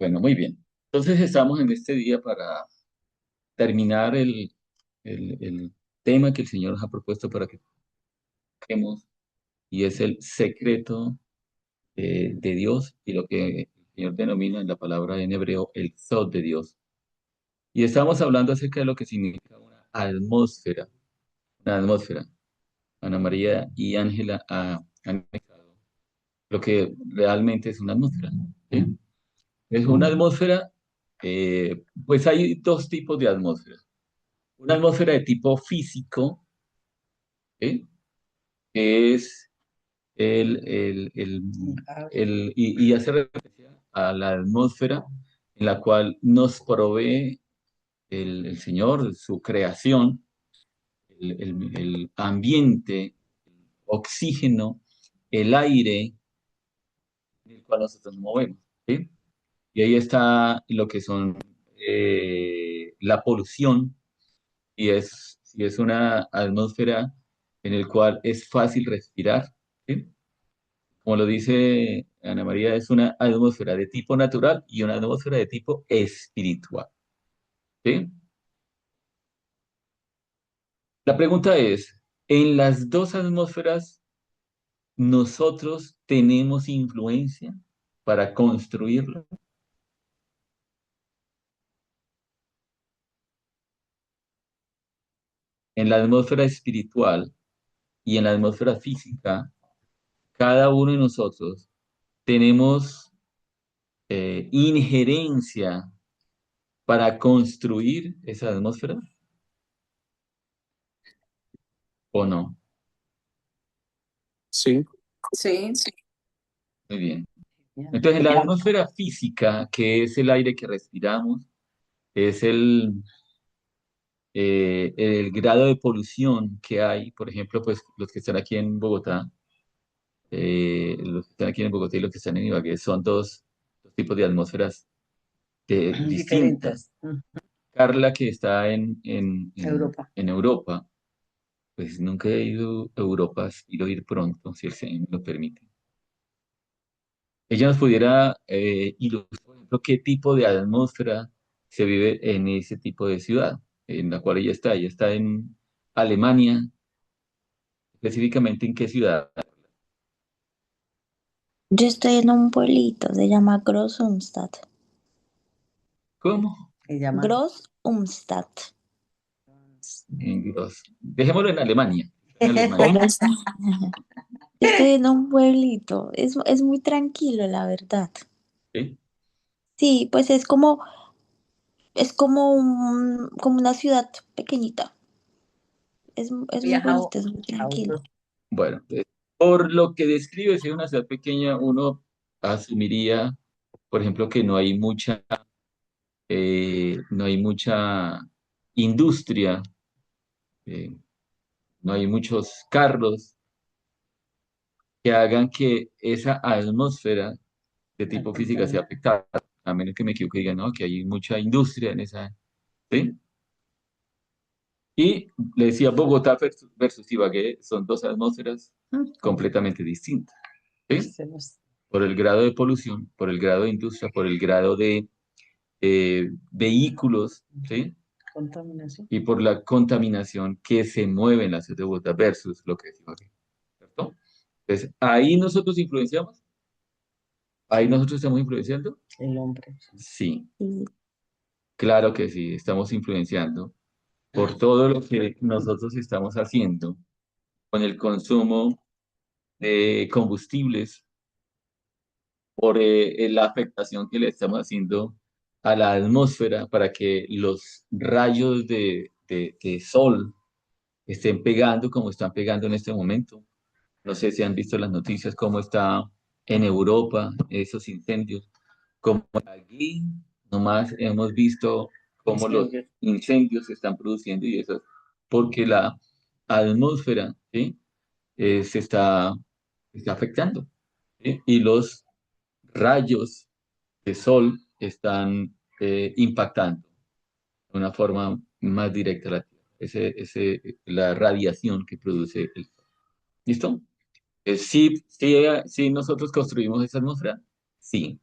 Bueno, muy bien. Entonces estamos en este día para terminar el tema que el Señor nos ha propuesto para que toquemos, y es el secreto de Dios y lo que el Señor denomina en la palabra en hebreo el Sod de Dios. Y estamos hablando acerca de lo que significa una atmósfera. Una atmósfera. Ana María y Ángela han explicado lo que realmente es una atmósfera. ¿Sí? Es una atmósfera, pues hay dos tipos de atmósfera. Una atmósfera de tipo físico, ¿sí? Que es y hace referencia a la atmósfera en la cual nos provee el Señor, su creación, el ambiente, oxígeno, el aire en el cual nosotros nos movemos, ¿sí? Y ahí está lo que son la polución, y es una atmósfera en el cual es fácil respirar, ¿sí? Como lo dice Ana María, es una atmósfera de tipo natural y una atmósfera de tipo espiritual, ¿sí? La pregunta es, ¿en las dos atmósferas nosotros tenemos influencia para construirlo? En la atmósfera espiritual y en la atmósfera física, cada uno de nosotros tenemos injerencia para construir esa atmósfera o no. Sí, Sí, Muy bien. ya. Entonces, en la atmósfera física, que es el aire que respiramos, es el grado de polución que hay. Por ejemplo, pues los que están aquí en Bogotá, los que están aquí en Bogotá y los que están en Ibagué son dos tipos de atmósferas distintas. Diferentes. Carla, que está Europa. en Europa, pues nunca he ido a Europa, quiero ir pronto, si el Señor me lo permite. Ella nos pudiera ilustrar, por ejemplo, qué tipo de atmósfera se vive en ese tipo de ciudad en la cual ella está. Ella está en Alemania, específicamente en qué ciudad. Yo estoy en un pueblito, se llama Groß Umstadt. ¿Cómo? Se llama. Groß Umstadt. Dejémoslo en Alemania. En Alemania. ¿cómo? Estoy en un pueblito, es muy tranquilo, la verdad. ¿Sí? Sí, pues es como una ciudad pequeñita. Es muy Viajado bonito, es muy a tranquilo. otros. Bueno, por lo que describe ser una ciudad pequeña, uno asumiría, por ejemplo, que no hay mucha industria, eh, no hay muchos carros que hagan que esa atmósfera de tipo física sea afectada, a menos que me equivoque y diga, no, que hay mucha industria en esa, ¿sí? Y le decía, Bogotá versus Ibagué son dos atmósferas completamente distintas, ¿sí? Por el grado de polución, por el grado de industria, por el grado de vehículos, ¿sí? Contaminación. Y por la contaminación que se mueve en la ciudad de Bogotá versus lo que decimos aquí, ¿cierto? Entonces, ahí nosotros influenciamos, ahí nosotros estamos influenciando. El hombre. Sí, Sí. claro que sí, estamos influenciando por todo lo que nosotros estamos haciendo con el consumo de combustibles, por la afectación que le estamos haciendo a la atmósfera para que los rayos de sol estén pegando como están pegando en este momento. No sé si han visto las noticias, cómo está en Europa esos incendios, como aquí nomás hemos visto cómo los Incendios. incendios se están produciendo, y eso es porque la atmósfera, ¿sí? Se está afectando, ¿sí? Y los rayos de sol están impactando de una forma más directa a la Tierra. La radiación que produce el sol. ¿Listo? Sí, sí, sí, nosotros construimos esa atmósfera, sí.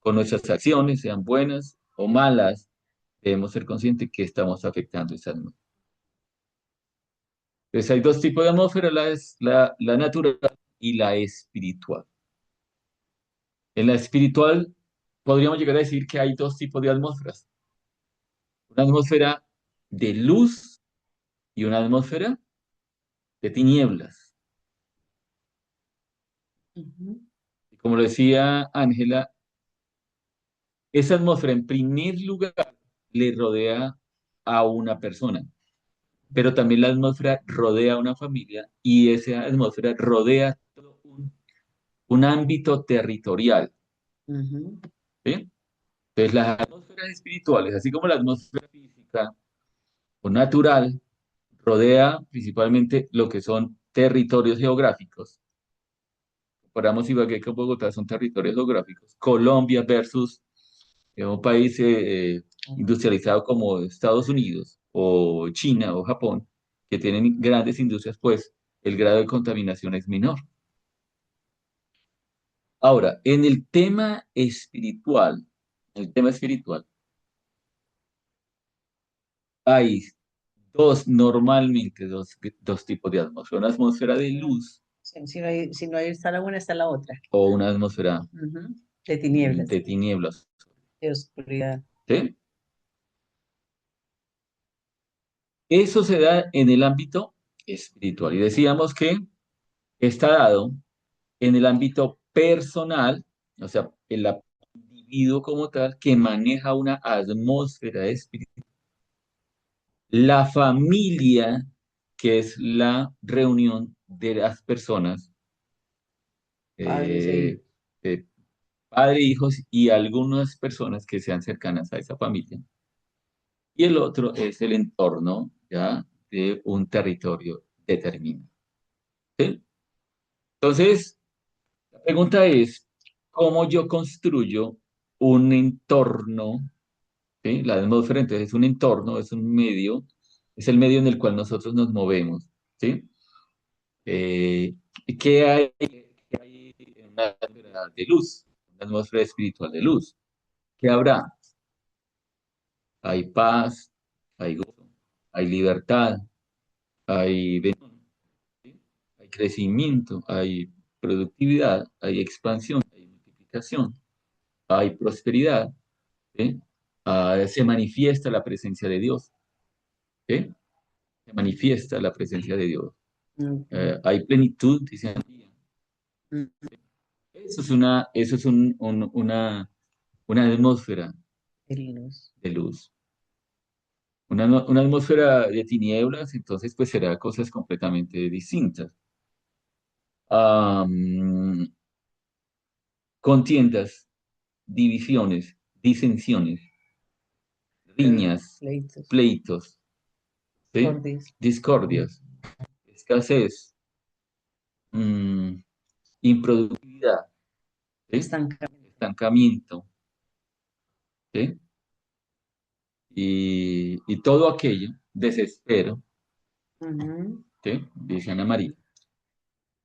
con nuestras acciones, sean buenas o malas, debemos ser conscientes que estamos afectando esa atmósfera. Entonces hay dos tipos de atmósfera, la natural y la espiritual. En la espiritual podríamos llegar a decir que hay dos tipos de atmósferas. Una atmósfera de luz y una atmósfera de tinieblas. Ujú. Y como lo decía Ángela, esa atmósfera en primer lugar le rodea a una persona, pero también la atmósfera rodea a una familia y esa atmósfera rodea todo un ámbito territorial. Ujú. ¿Sí? Entonces las atmósferas espirituales, así como la atmósfera física o natural, rodea principalmente lo que son territorios geográficos. Comparamos Ibagué con Bogotá, son territorios geográficos. Colombia versus un país industrializado como Estados Unidos o China o Japón, que tienen grandes industrias, pues el grado de contaminación es menor. Ahora, el tema espiritual, hay dos tipos de atmósfera, una atmósfera de luz Si no hay está la una, está la otra. o una atmósfera Ujú. De tinieblas, de tinieblas. de oscuridad. ¿Sí? Eso se da en el ámbito espiritual. Y decíamos que está dado en el ámbito personal, o sea, el individuo como tal, que maneja una atmósfera espiritual. La familia, que es la reunión de las personas, Padres e eh, hijos. de padre, hijos y algunas personas que sean cercanas a esa familia. Y el otro es el entorno, ¿ya? De un territorio determinado. ¿Sí? Entonces, la pregunta es, ¿cómo yo construyo un entorno? ¿Sí? La atmósfera entonces es un entorno, es un medio, es el medio en el cual nosotros nos movemos. ¿Sí? Eh, ¿Qué hay en una atmósfera de luz? Una atmósfera espiritual de luz. ¿Qué habrá? Hay paz, hay gozo, hay libertad, hay bendición, ¿sí? Hay crecimiento, hay productividad, hay expansión, hay multiplicación, hay prosperidad, ¿sí? Se manifiesta la presencia de Dios, ¿sí? Se manifiesta la presencia de Dios. Ok. Hay plenitud, dice María. Mm. Eso es una atmósfera De luz. de luz. Una atmósfera de tinieblas, entonces pues será cosas completamente distintas. Am, Contiendas, divisiones, disensiones, riñas, Pleitos. pleitos, ¿sí? Cordis. Discordias, escasez, mm, improductividad, ¿sí? Estancamiento. Estancamiento, ¿sí? Y todo aquello, desespero, Ujú. ¿sí? Dice Ana María.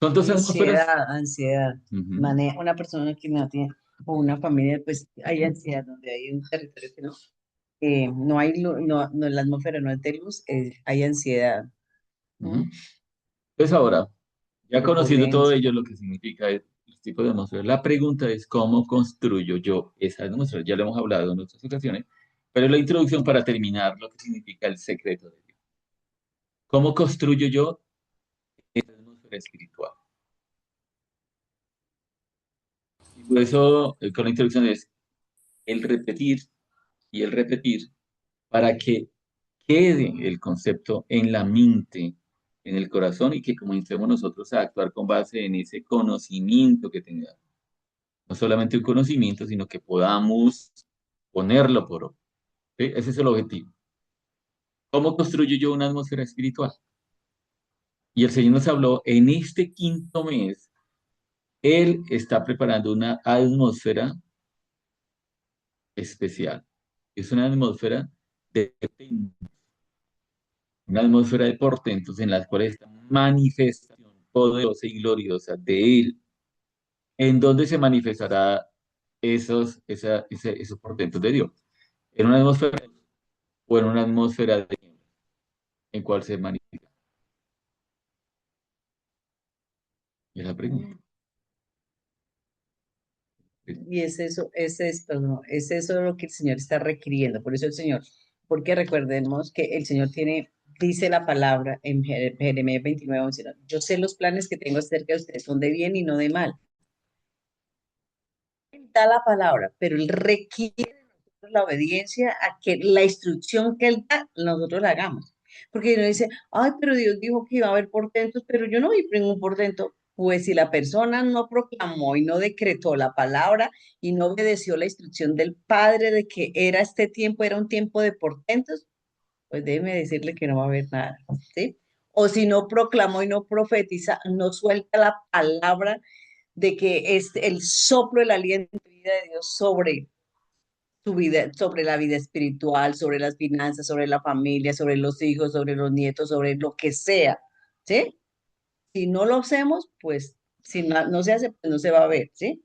Son dos atmósferas. Ansiedad, ansiedad. Ujú, Una persona que no tiene, o una familia, pues hay ansiedad, donde hay un territorio que no hay, no, la atmósfera no es de luz, hay ansiedad, ujú. ¿no? Entonces ahora, ya conociendo todo Turbulencia. ello, lo que significa los tipos de atmósfera, la pregunta es cómo construyo yo esa atmósfera. Ya lo hemos hablado en otras ocasiones, pero es la introducción para terminar lo que significa el secreto de Dios. ¿Cómo construyo yo esa atmósfera espiritual? Y por eso, con la introducción es el repetir y el repetir para que quede el concepto en la mente, en el corazón y que comencemos nosotros a actuar con base en ese conocimiento que tengamos. No solamente un conocimiento, sino que podamos ponerlo por obra. ¿Sí? Ese es el objetivo. ¿Cómo construyo yo una atmósfera espiritual? Y el Señor nos habló en este quinto mes, Él está preparando una atmósfera especial. Es una atmósfera de una atmósfera de portentos en las cuales está manifestación poderosa y gloriosa de Él. ¿En dónde se manifestará? esos portentos de Dios. ¿En una atmósfera o en una atmósfera de niebla en cual se manifiesta? Es la pregunta. Y perdón, es eso lo que el Señor está requiriendo. Por eso el Señor, porque recordemos que el Señor dice la palabra en Jeremías 29, 11, ¿no? Yo sé los planes que tengo acerca de ustedes, son de bien y no de mal. Él da la palabra, pero Él requiere de nosotros la obediencia a que la instrucción que Él da, nosotros la hagamos. Porque uno dice, ay, pero Dios dijo que iba a haber portentos, pero yo no vi ningún portento. Pues si la persona no proclamó y no decretó la palabra y no obedeció la instrucción del Padre de que era este tiempo, era un tiempo de portentos, pues déjeme decirle que no va a haber nada, ¿sí? O si no proclamó y no profetiza, no suelta la palabra de que es el soplo, el aliento de vida de Dios sobre su vida, sobre la vida espiritual, sobre las finanzas, sobre la familia, sobre los hijos, sobre los nietos, sobre lo que sea, ¿sí? Si no lo hacemos, pues si no se hace, pues no se va a ver, ¿sí?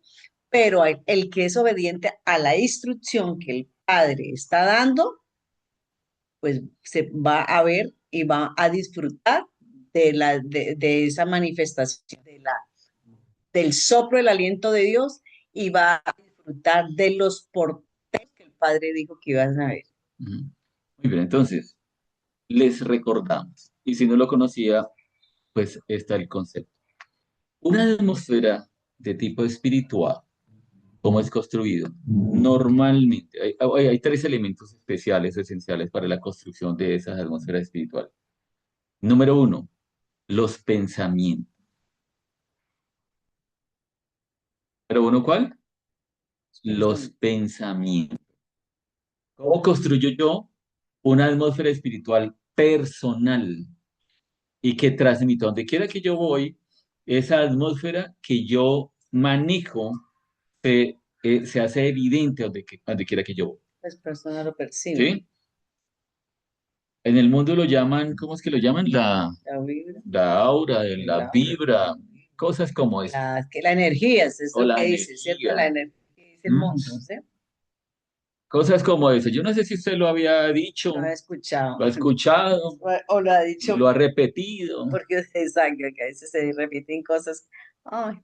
Pero el que es obediente a la instrucción que el Padre está dando, pues se va a ver y va a disfrutar de esa manifestación, del soplo, el aliento de Dios y va a disfrutar de los portentos que el Padre dijo que iban a ver. Ujú. Muy bien, entonces, les recordamos. Y si no lo conocía, pues está el concepto. Una atmósfera de tipo espiritual, ¿cómo es construido? Normalmente, hay tres elementos especiales, esenciales para la construcción de esas atmósferas espirituales. Número uno, los pensamientos. Número uno, ¿cuál? Los pensamientos. ¿Cómo construyo yo una atmósfera espiritual personal y que transmito donde quiera que yo voy, esa atmósfera que yo manejo se hace evidente donde quiera que yo voy? Las personas lo perciben. ¿Sí? En el mundo lo llaman, ¿cómo es que lo llaman? La vibra, La aura, el la aura, vibra, cosas como eso. que la energía, es O lo la que dice, ¿cierto? energía. La energía que dice el ¿Mm? mundo, ¿sí? Cosas como eso. Yo no sé si usted lo había Lo he dicho, escuchado. lo ha escuchado, O lo ha dicho lo ha repetido. porque usted sabe que a veces se repiten cosas. Ay,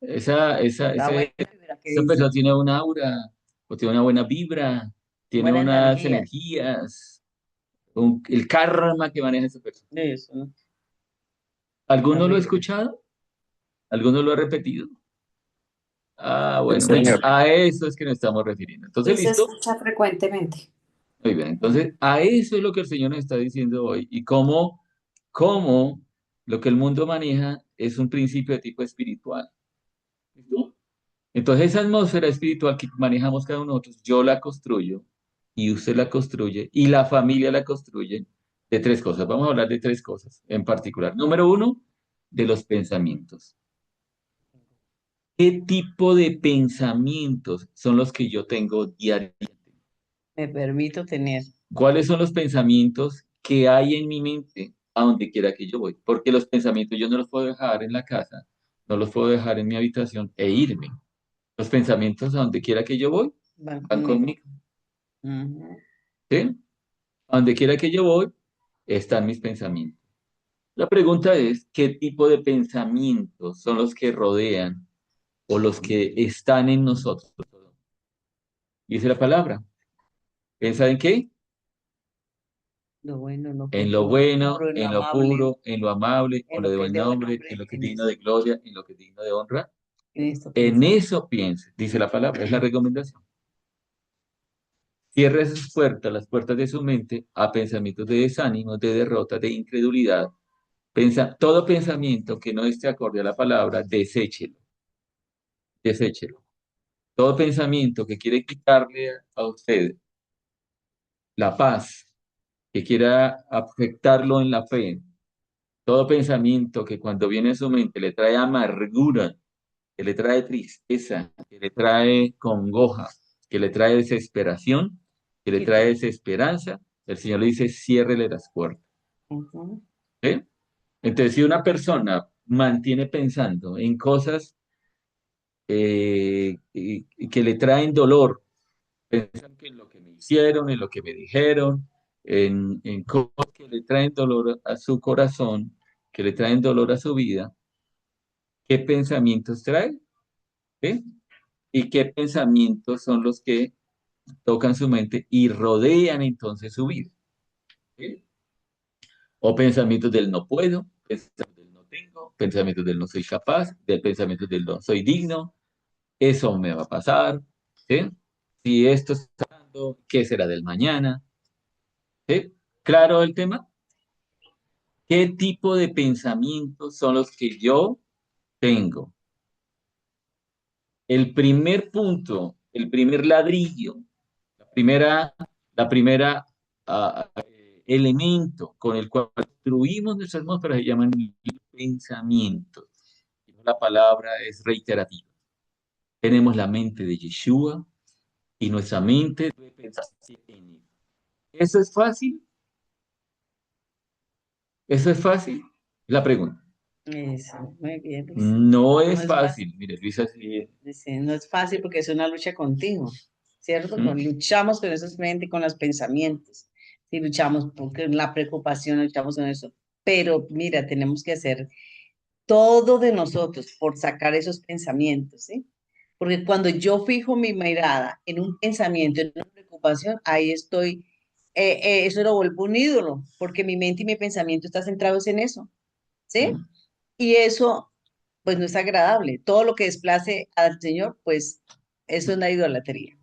Esa, esa, la buena ese, vibra que esa dice, persona tiene una aura, o tiene una buena vibra, tiene buena unas energía. energías, el karma que maneja esa persona. Eso, ¿no? La ¿Alguno lo ha vibra. escuchado? ¿Alguno lo ha repetido? Ah, Sí, bueno, señor. a eso es que nos estamos refiriendo. Entonces, Sí, se ¿listo? escucha frecuentemente. Muy bien, entonces a eso es lo que el Señor nos está diciendo hoy y cómo lo que el mundo maneja es un principio de tipo espiritual. ¿Listo? Entonces esa atmósfera espiritual que manejamos cada uno de nosotros, yo la construyo y usted la construye y la familia la construye de tres cosas. Vamos a hablar de tres cosas en particular. Número uno, de los pensamientos. ¿Qué tipo de pensamientos son los que yo tengo diariamente? Me permito tener. ¿Cuáles son los pensamientos que hay en mi mente a donde quiera que yo voy? Porque los pensamientos yo no los puedo dejar en la casa, no los puedo dejar en mi habitación e irme. Los pensamientos a donde quiera que yo voy Van van conmigo. conmigo, Ujú. ¿sí? A donde quiera que yo voy están mis pensamientos. La pregunta es, ¿qué tipo de pensamientos son los que rodean o los que están en nosotros? Dice la palabra. ¿Piensa en qué? Lo bueno, lo En lo justo, lo bueno, puro, lo en lo amable, puro, en lo amable, en en lo lo de que es buen de buen nombre, en nombre, lo que es digno de gloria, en lo que es digno de honra. en esto En piensa. eso piense, dice la palabra, es la recomendación. Cierre sus puertas, las puertas de su mente, a pensamientos de desánimo, de derrota, de incredulidad. Todo pensamiento que no esté acorde a la palabra, deséchelo, deséchelo. Todo pensamiento que quiere quitarle a usted la paz, que quiera afectarlo en la fe, todo pensamiento que cuando viene a su mente le trae amargura, que le trae tristeza, que le trae congoja, que le trae desesperación, que le trae Quítalo. desesperanza, el Señor le dice, ciérrele las puertas. Ujú. ¿Sí? Entonces, si una persona mantiene pensando en cosas que que le traen dolor, pensando que en lo que me hicieron, en lo que me dijeron, en cosas que le traen dolor a su corazón, que le traen dolor a su vida, ¿qué pensamientos trae? ¿Sí? ¿Y qué pensamientos son los que tocan su mente y rodean entonces su vida? ¿Sí? O pensamientos del no puedo, pensamientos del no tengo, pensamientos del no soy capaz, del pensamiento del no soy digno, eso me va a pasar, ¿sí? Si esto está pasando, ¿qué será del mañana? ¿Sí? ¿Claro el tema? ¿Qué tipo de pensamientos son los que yo tengo? El primer punto, el primer ladrillo, la primera elemento con el cual construimos nuestra atmósfera se llaman pensamientos. La palabra es reiterativa. Tenemos la mente de Yeshua y nuestra mente debe pensar en él. ¿Eso es fácil? ¿Eso es fácil? La pregunta. Eso, muy bien, Luis. No No es es fácil. fácil. Mire, Luisa, sí. Dice, no es fácil porque es una lucha continua, ¿cierto? ¿Mm? Luchamos con esos mentes, con los pensamientos. Sí, luchamos porque la preocupación, luchamos con eso. Pero mira, tenemos que hacer todo de nosotros por sacar esos pensamientos, ¿sí? Porque cuando yo fijo mi mirada en un pensamiento, en una preocupación, ahí estoy, eso lo vuelvo un ídolo, porque mi mente y mi pensamiento están centrados en eso, ¿sí? ¿Mm? Y eso, pues no es agradable. Todo lo que desplace al Señor, pues eso es la idolatría.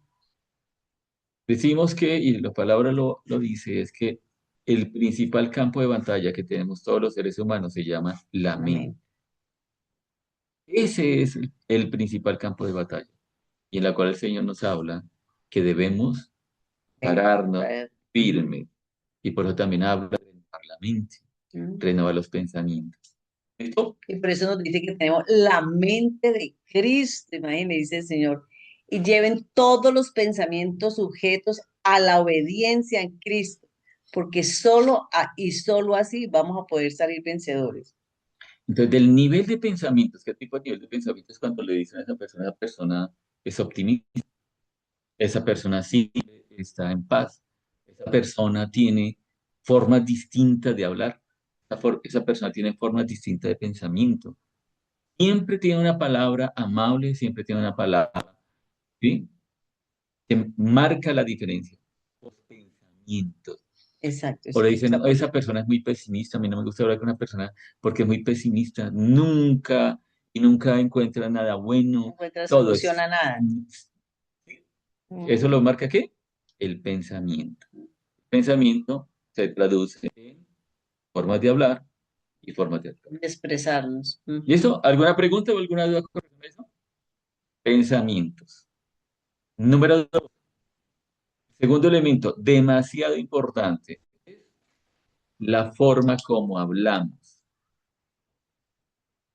Decimos que, y la palabra lo dice, es que el principal campo de batalla que tenemos todos los seres humanos se llama la mente. Amén. Ese es el principal campo de batalla, y en la cual el Señor nos habla que debemos pararnos firmes, y por eso también habla de renovar la mente, ¿Mm? renovar los pensamientos. ¿Listo? Y por eso nos dice que tenemos la mente de Cristo, imagínense, dice el Señor, y lleven todos los pensamientos sujetos a la obediencia en Cristo, porque y solo así vamos a poder salir vencedores. Entonces, del nivel de pensamientos, ¿qué tipo de nivel de pensamientos cuando le dicen a esa persona es optimista, esa persona sí está en paz, esa persona tiene formas distintas de hablar, esa persona tiene formas distintas de pensamiento, siempre tiene una palabra amable, siempre tiene una palabra, ¿sí? Que marca la diferencia, los pensamientos. Exacto, O le dicen, esa "No, esa persona es muy pesimista, a mí no me gusta hablar con una persona porque es muy pesimista, nunca y nunca encuentra nada no bueno, encuentra todo solución es... a nada. ¿Eso Ujú. lo marca qué? El pensamiento. El pensamiento se traduce en formas de hablar y formas de actuar. De expresarnos. Ujú. ¿Listo? ¿Alguna pregunta o alguna duda con eso? Pensamientos. Número dos, segundo elemento, demasiado importante, la forma como hablamos.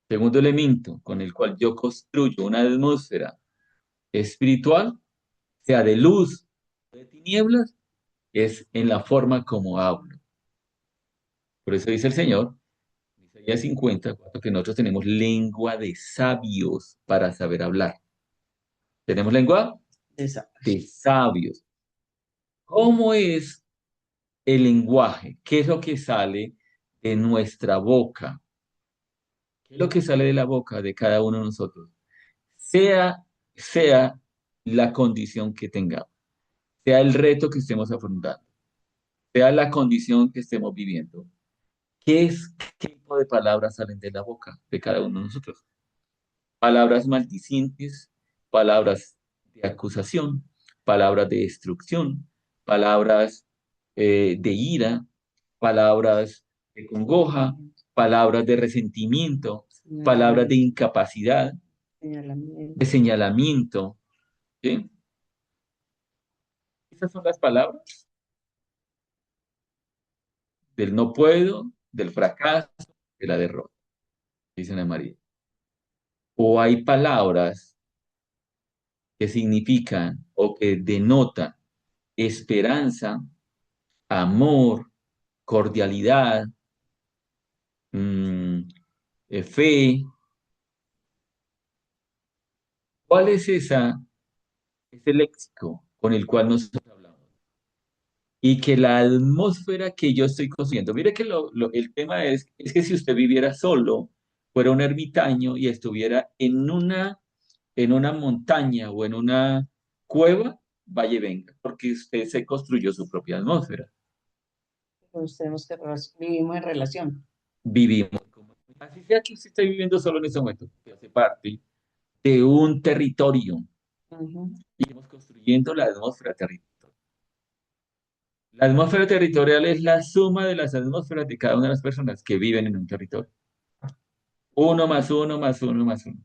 Segundo elemento con el cual yo construyo una atmósfera espiritual, sea de luz o de tinieblas, es en la forma como hablo. Por eso dice el Señor, en Isaías 50, que nosotros tenemos lengua de sabios para saber hablar. ¿Tenemos lengua? Esa- De sabios. ¿Cómo es el lenguaje? ¿Qué es lo que sale de nuestra boca? ¿Qué es lo que sale de la boca de cada uno de nosotros? Sea la condición que tengamos, sea el reto que estemos afrontando, sea la condición que estemos viviendo. ¿Qué tipo de palabras salen de la boca de cada uno de nosotros? Palabras maldicientes, palabras de acusación, palabras de destrucción, palabras de ira, palabras de congoja, palabras de resentimiento, palabras de Señalamiento, incapacidad, de señalamiento. señalamiento. ¿Sí? Esas son las palabras del no puedo, del fracaso, de la derrota, dice Ana María. O hay palabras que significan o que denotan esperanza, amor, cordialidad, mm, fe. ¿Cuál es esa? es el léxico con el cual nosotros hablamos. Y que la atmósfera que yo estoy construyendo, mire que el tema es que si usted viviera solo, fuera un ermitaño y estuviera en una montaña o en una cueva, vaya y venga, porque usted se construyó su propia atmósfera. Pues tenemos que vivimos en relación. Vivimos así sea que usted esté viviendo solo en ese momento, que hace parte de un territorio Ujú. y estamos construyendo la atmósfera territorial. La atmósfera territorial es la suma de las atmósferas de cada una de las personas que viven en un territorio. Uno más uno más uno más uno.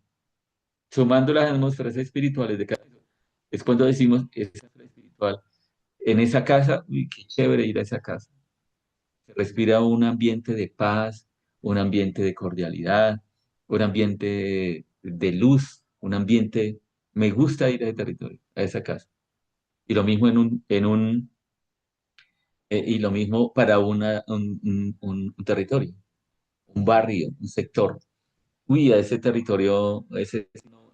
Sumando las atmósferas espirituales de cada persona. Es cuando decimos, es espiritual. En esa casa, uy, qué chévere ir a esa casa. Se respira un ambiente de paz, un ambiente de cordialidad, un ambiente de luz, un ambiente, me gusta ir a ese territorio, a esa casa. Y lo mismo y lo mismo para un territorio, un barrio, un sector. Uy, a ese territorio, ese no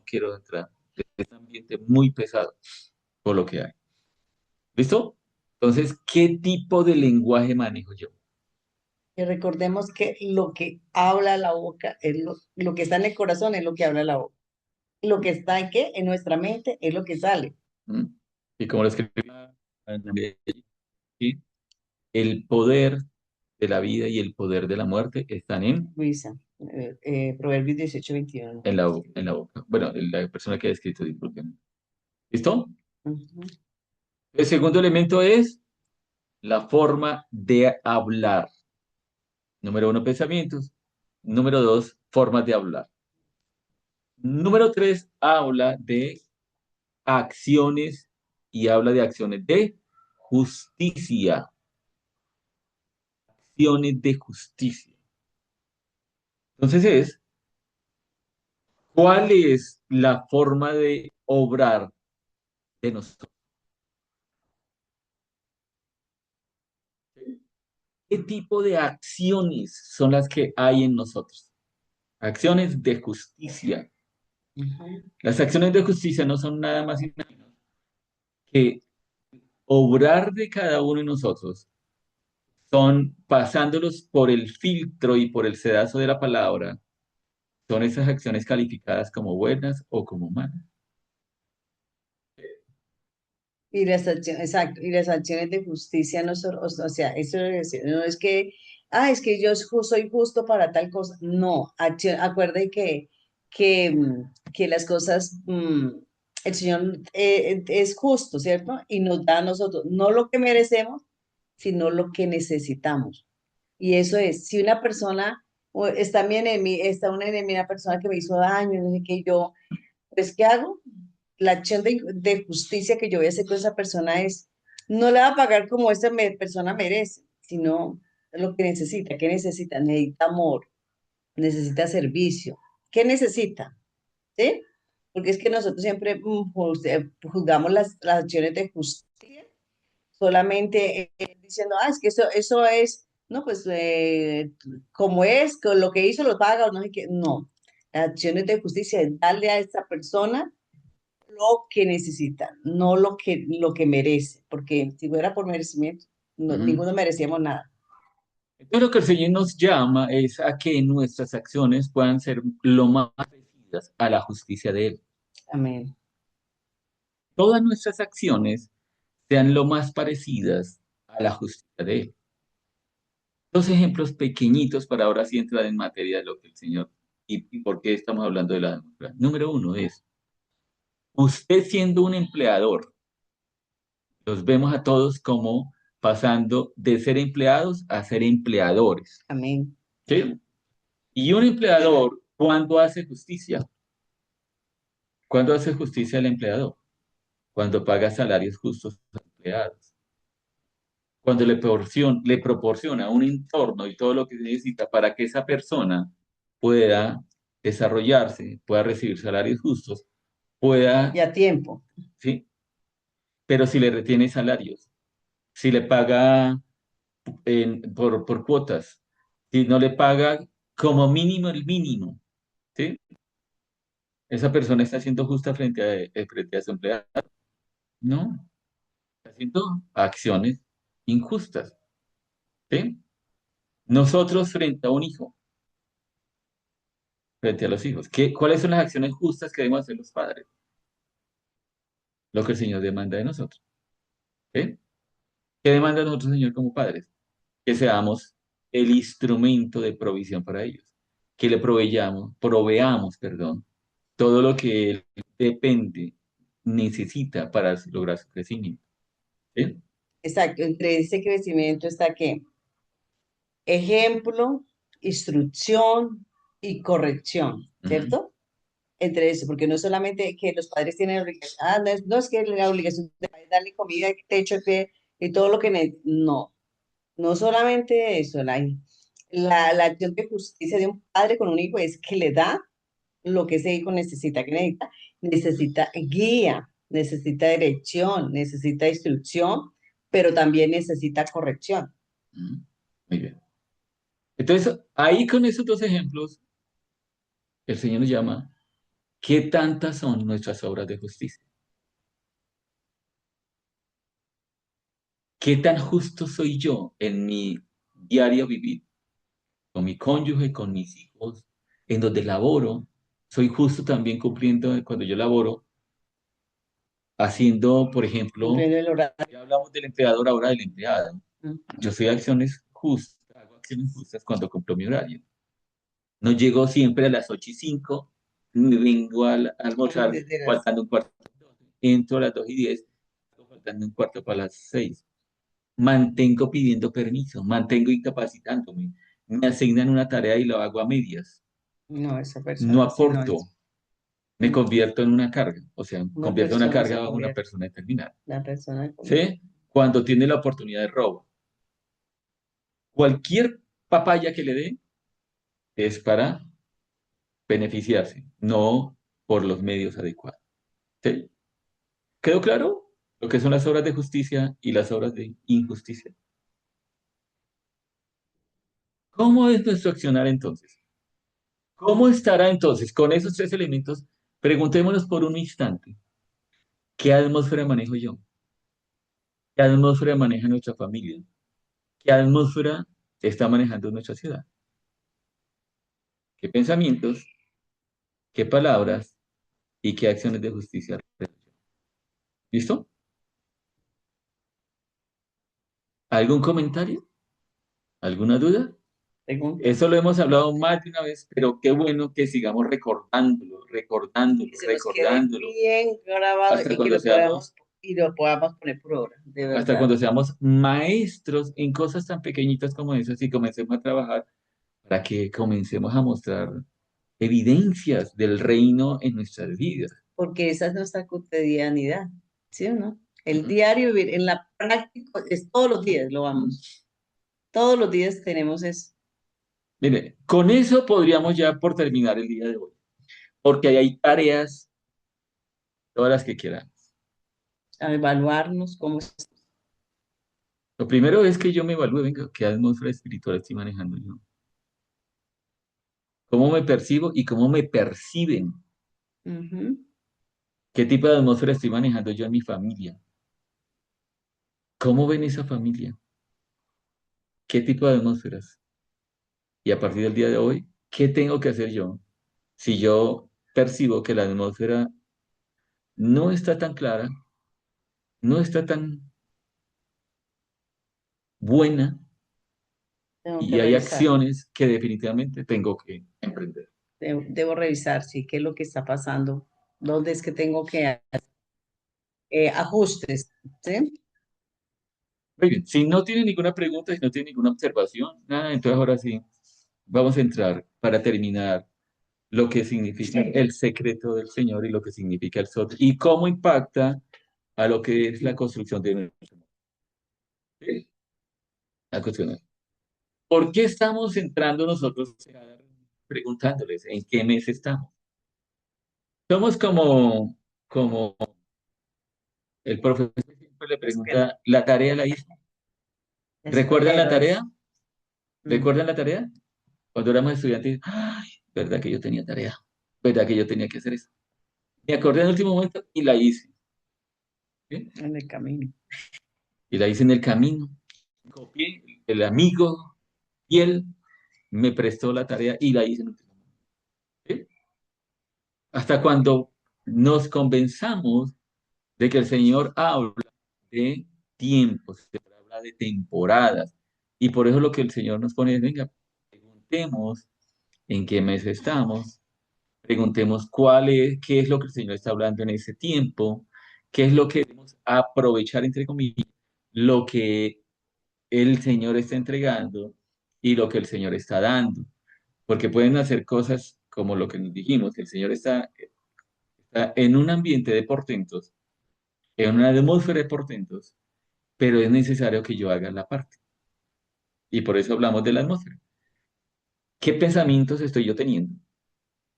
quiero entrar. Es un ambiente muy pesado por lo que hay. ¿Listo? Entonces, ¿qué tipo de lenguaje manejo yo? Y recordemos que lo que habla la boca es lo que está en el corazón es lo que habla la boca. Lo que está en qué? En nuestra mente es lo que sale. ¿Mm? Y como lo escribí, ¿sí? El poder de la vida y el poder de la muerte están Luisa, Proverbios 18:21. en la boca. Bueno, la persona que ha escrito, disculpen. ¿Listo? Ujú. El segundo elemento es la forma de hablar. Número uno, pensamientos. Número dos, formas de hablar. Número tres, habla de acciones y habla de acciones de justicia. Acciones de justicia. Entonces ¿cuál es la forma de obrar de nosotros? ¿Qué tipo de acciones son las que hay en nosotros? Acciones de justicia. Ujú. Las acciones de justicia no son nada más y nada menos que obrar de cada uno de nosotros, son pasándolos por el filtro y por el sedazo de la palabra, son esas acciones calificadas como buenas o como malas. Y las acciones, exacto, y las acciones de justicia no son, o sea, eso es decir, no es que, es que yo soy justo para tal cosa. No, acuerde que las cosas, el Señor es justo, ¿cierto? Y nos da a nosotros no lo que merecemos, sino lo que necesitamos. Y eso es, si una persona está mi enemigo, está una enemiga, una persona que me hizo daño, no sé qué, yo, pues, ¿qué hago? La acción de justicia que yo voy a hacer con esa persona es, no le va a pagar como esa persona merece, sino lo que necesita. ¿Qué necesita? Necesita amor, necesita servicio. ¿Qué necesita? ¿Sí? Porque es que nosotros siempre juzgamos las acciones de justicia solamente diciendo, es que eso es, no, pues como es, con lo que hizo lo paga o no sé qué. No, las acciones de justicia es darle a esta persona lo que necesita, no lo que merece, porque si fuera por merecimiento, Ujú. ninguno merecíamos nada. Entonces lo que el Señor nos llama es a que nuestras acciones puedan ser lo más parecidas a la justicia de Él. Amén. Todas nuestras acciones sean lo más parecidas a la justicia de Él. Dos ejemplos pequeñitos para ahora sí entrar en materia de lo que el Señor y por qué estamos hablando de la democracia. Número uno es, usted siendo un empleador, los vemos a todos como pasando de ser empleados a ser empleadores. Amén. ¿Sí? Y un empleador, ¿cuándo hace justicia? ¿Cuándo hace justicia el empleador? Cuando paga salarios justos a los empleados. Cuando le proporciona un entorno y todo lo que se necesita para que esa persona pueda desarrollarse, pueda recibir salarios justos, Y pueda, a tiempo. ¿sí? Pero si le retiene salarios, si le paga por cuotas, si no le paga como mínimo el mínimo, ¿sí? ¿Esa persona está siendo justa frente a su empleado? No, está haciendo acciones injustas. ¿Sí? Nosotros frente a un hijo, frente a los hijos, ¿cuáles son las acciones justas que debemos hacer los padres? Lo que el Señor demanda de nosotros. ¿Sí? ¿Qué demanda de nosotros, Señor, como padres? Que seamos el instrumento de provisión para ellos, que le proveamos, perdón, todo lo que él depende, necesita para lograr su crecimiento. ¿Sí? Exacto, entre ese crecimiento está que ejemplo, instrucción y corrección, Ujú. ¿cierto? Entre eso, porque no solamente que los padres tienen obligación, no es que la obligación de darle comida, techo, y todo lo que no, no solamente eso, la acción de justicia de un padre con un hijo es que le da lo que ese hijo necesita, que necesita guía, necesita dirección, necesita instrucción, pero también necesita corrección. Ujú. Muy bien. Entonces, ahí con esos dos ejemplos, el Señor nos llama, ¿qué tantas son nuestras obras de justicia? ¿Qué tan justo soy yo en mi diario vivir? Con mi cónyuge, con mis hijos, en donde laboro. Soy justo también cumpliendo cuando yo laboro, haciendo, por ejemplo, Cumpliendo el horario. ya hablamos del empleador, ahora del empleado. Yo soy acciones justas, hago acciones justas cuando cumplo mi horario. No llego siempre a las 8:05, me vengo a almorzar Desde las faltando un cuarto, entro a las 2:10, faltando un cuarto para las 6. Mantengo pidiendo permiso, mantengo incapacitándome. Me asignan una tarea y lo hago a medias. No, esa No persona sí no es. aporto, me convierto en una carga, o sea, Una convierto en una persona se carga a una convierte, persona determinada. la persona se convierte. ¿Sí? Cuando tiene la oportunidad de robo. Cualquier papaya que le dé es para beneficiarse, no por los medios adecuados. ¿Sí? ¿Quedó claro lo que son las obras de justicia y las obras de injusticia? ¿Cómo es nuestro accionar entonces? ¿Cómo estará entonces con esos tres elementos? Preguntémonos por un instante, ¿qué atmósfera manejo yo? ¿Qué atmósfera maneja nuestra familia? ¿Qué atmósfera está manejando nuestra ciudad? ¿Qué pensamientos, qué palabras y qué acciones de justicia? ¿Listo? ¿Algún comentario? ¿Alguna duda? Pregunta. Eso lo hemos hablado más de una vez, pero qué bueno que sigamos recordándolo, recordándolo, Que se nos quede recordándolo, bien grabado hasta cuando seamos, y lo podamos poner por obra, de hasta verdad. cuando seamos maestros en cosas tan pequeñitas como esas y comencemos a trabajar para que comencemos a mostrar evidencias del reino en nuestras vidas. Porque esa es nuestra cotidianidad, ¿sí o no? El Ujú. diario vivir, en la práctica, es todos los días lo vamos. Todos los días tenemos es Mire, con eso podríamos ya por terminar el día de hoy, porque ahí hay tareas, todas las que quieran. a evaluarnos Lo primero es que yo me evalúe, venga, qué atmósfera espiritual estoy manejando yo, cómo me percibo y cómo me perciben, Ujú. qué tipo de atmósfera estoy manejando yo en mi familia, cómo ven esa familia, qué tipo de atmósferas. Y a partir del día de hoy, ¿qué tengo que hacer yo si yo percibo que la atmósfera no está tan clara, no está tan buena Tengo que y hay revisar. acciones que definitivamente tengo que emprender? Debo revisar, sí, qué es lo que está pasando, dónde es que tengo que ajustes, ¿sí? Muy bien, si no tiene ninguna pregunta, si no tiene ninguna observación, nada, entonces ahora sí, vamos a entrar para terminar lo que significa el secreto del Señor y lo que significa el SOT y cómo impacta a lo que es la construcción de nuestro mundo. ¿Sí? A cuestionar. ¿Por qué estamos entrando nosotros preguntándoles en qué mes estamos? Somos como el profesor siempre le Espera, pregunta, ¿la tarea la hizo? ¿Recuerdan la espero tarea? es. Mm. ¿Recuerdan la tarea? Cuando éramos estudiantes, ay, ¿verdad que yo tenía tarea? ¿Verdad que yo tenía que hacer eso? Me acordé en el último momento y la hice. ¿Sí? en el camino. Y la hice en el camino. Copié, el amigo y él me prestó la tarea y la hice en el último momento. ¿Sí? Hasta cuando nos convenzamos de que el Señor habla de tiempos, se habla de temporadas. Y por eso lo que el Señor nos pone es, venga, preguntemos en qué mes estamos, preguntemos qué es lo que el Señor está hablando en ese tiempo, qué es lo que debemos aprovechar, entre comillas, lo que el Señor está entregando y lo que el Señor está dando. Porque pueden hacer cosas como lo que nos dijimos, que el Señor está en un ambiente de portentos, en una atmósfera de portentos, pero es necesario que yo haga la parte. Y por eso hablamos de la atmósfera. ¿Qué pensamientos estoy yo teniendo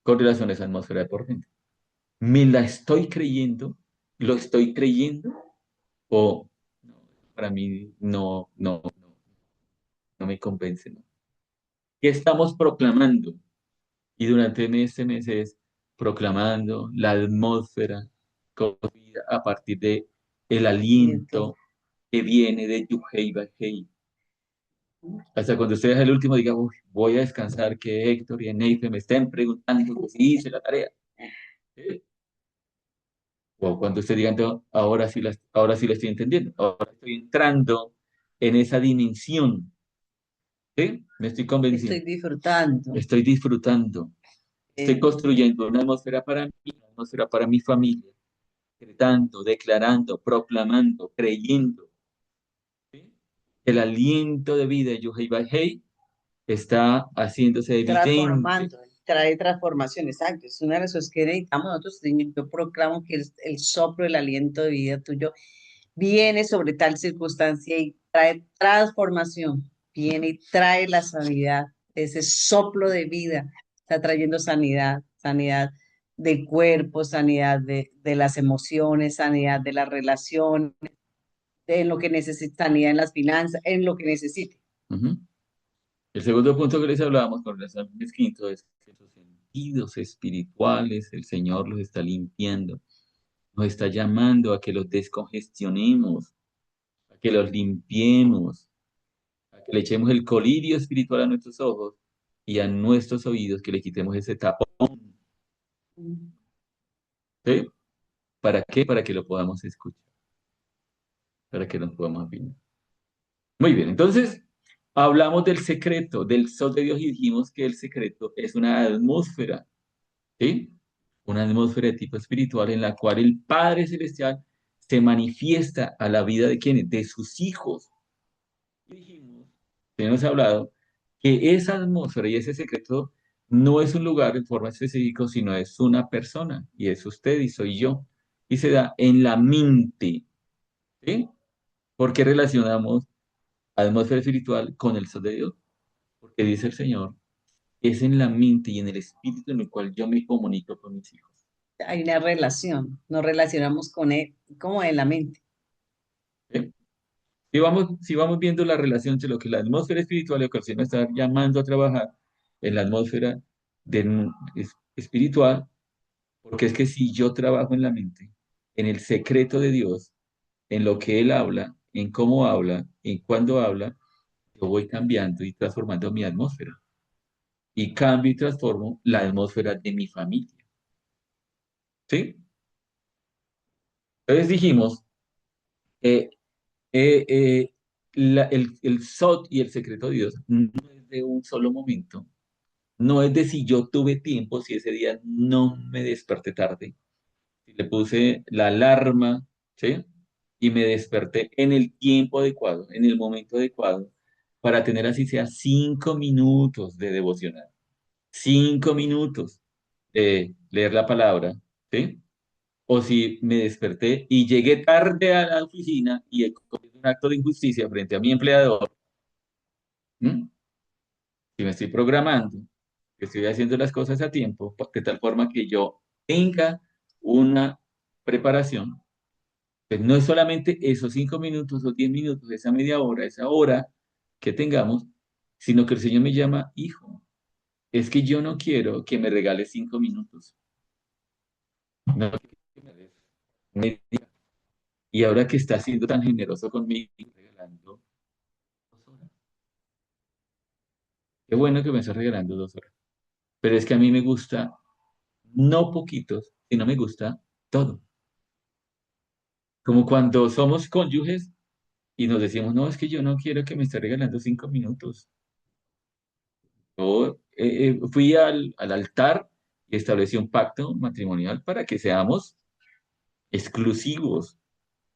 con relación a esa atmósfera de portentos? ¿Me la estoy creyendo? ¿Lo estoy creyendo? ¿O no, para mí no me convence? ¿No? ¿Qué estamos proclamando? Y durante este mes es proclamando la atmósfera conocida a partir de el Siento. aliento que viene de Yuhei Bajei. Hasta cuando usted deja el último, diga, "Uy, voy a descansar, que Héctor y Eneife me estén preguntando que si hice la tarea. ¿Sí? O cuando usted diga, "No, ahora sí la estoy entendiendo, ahora estoy entrando en esa dimensión. ¿Sí? Me estoy Estoy convenciendo, disfrutando. estoy disfrutando, estoy eh, construyendo una atmósfera para mí, una atmósfera para mi familia, decretando, declarando, proclamando, creyendo. ¿Sí? El aliento de vida de Yohei Bajei está haciéndose evidente. Transformando, trae transformación, exacto. Es una de las cosas que necesitamos nosotros. Yo proclamo que el soplo, el aliento de vida tuyo viene sobre tal circunstancia y trae transformación, viene y trae la sanidad, ese soplo de vida está trayendo sanidad, sanidad del cuerpo, sanidad de las emociones, sanidad de las relaciones, de lo que necesita, sanidad en las finanzas, en lo que necesite. Ujú. El segundo punto que les hablábamos con relación al mes quinto es que los sentidos espirituales, el Señor los está limpiando, nos está llamando a que los descongestionemos, a que los limpiemos, a que le echemos el colirio espiritual a nuestros ojos y a nuestros oídos, que le quitemos ese tapón. ¿Sí? ¿Para qué? Para que lo podamos escuchar, para que nos podamos afinar. Muy bien, entonces hablamos del secreto, del sol de Dios y dijimos que el secreto es una atmósfera. ¿Sí? Una atmósfera de tipo espiritual en la cual el Padre Celestial se manifiesta a la vida de quienes, de sus hijos. Y dijimos, hemos hablado, que esa atmósfera y ese secreto no es un lugar en forma específica, sino es una persona, y es usted y soy yo, y se da en la mente. ¿Sí? ¿Por qué relacionamos atmósfera espiritual con el sol de Dios? Porque dice el Señor, es en la mente y en el espíritu en el cual yo me comunico con mis hijos. Hay una relación, nos relacionamos con él como en la mente. ¿Sí? Si vamos viendo la relación entre lo que la atmósfera espiritual y lo que el Señor está llamando a trabajar en la atmósfera espiritual, porque es que si yo trabajo en la mente, en el secreto de Dios, en lo que Él habla, en cómo habla, en cuándo habla, yo voy cambiando y transformando mi atmósfera. Y cambio y transformo la atmósfera de mi familia. ¿Sí? Entonces dijimos, eh, eh, eh, el SOT y el secreto de Dios no es de un solo momento. No es de si yo tuve tiempo, si ese día no me desperté tarde, si le puse la alarma, ¿sí? Y me desperté en el tiempo adecuado, en el momento adecuado, para tener así sea 5 minutos de devocional, 5 minutos de leer la palabra, ¿sí? O si me desperté y llegué tarde a la oficina y he cometido un acto de injusticia frente a mi empleador, ¿m? Si me estoy programando, que estoy haciendo las cosas a tiempo, de tal forma que yo tenga una preparación, pues no es solamente esos 5 minutos o 10 minutos, esa media hora, esa hora que tengamos, sino que el Señor me llama, hijo, es que yo no quiero que me regales 5 minutos, No que me des media. Y ahora que está siendo tan generoso conmigo, regalando 2 horas. Qué bueno que me está regalando 2 horas. Pero es que a mí me gusta, no poquitos, sino me gusta todo. Como cuando somos cónyuges y nos decimos, no, es que yo no quiero que me esté regalando 5 minutos. Yo fui al altar y establecí un pacto matrimonial para que seamos exclusivos,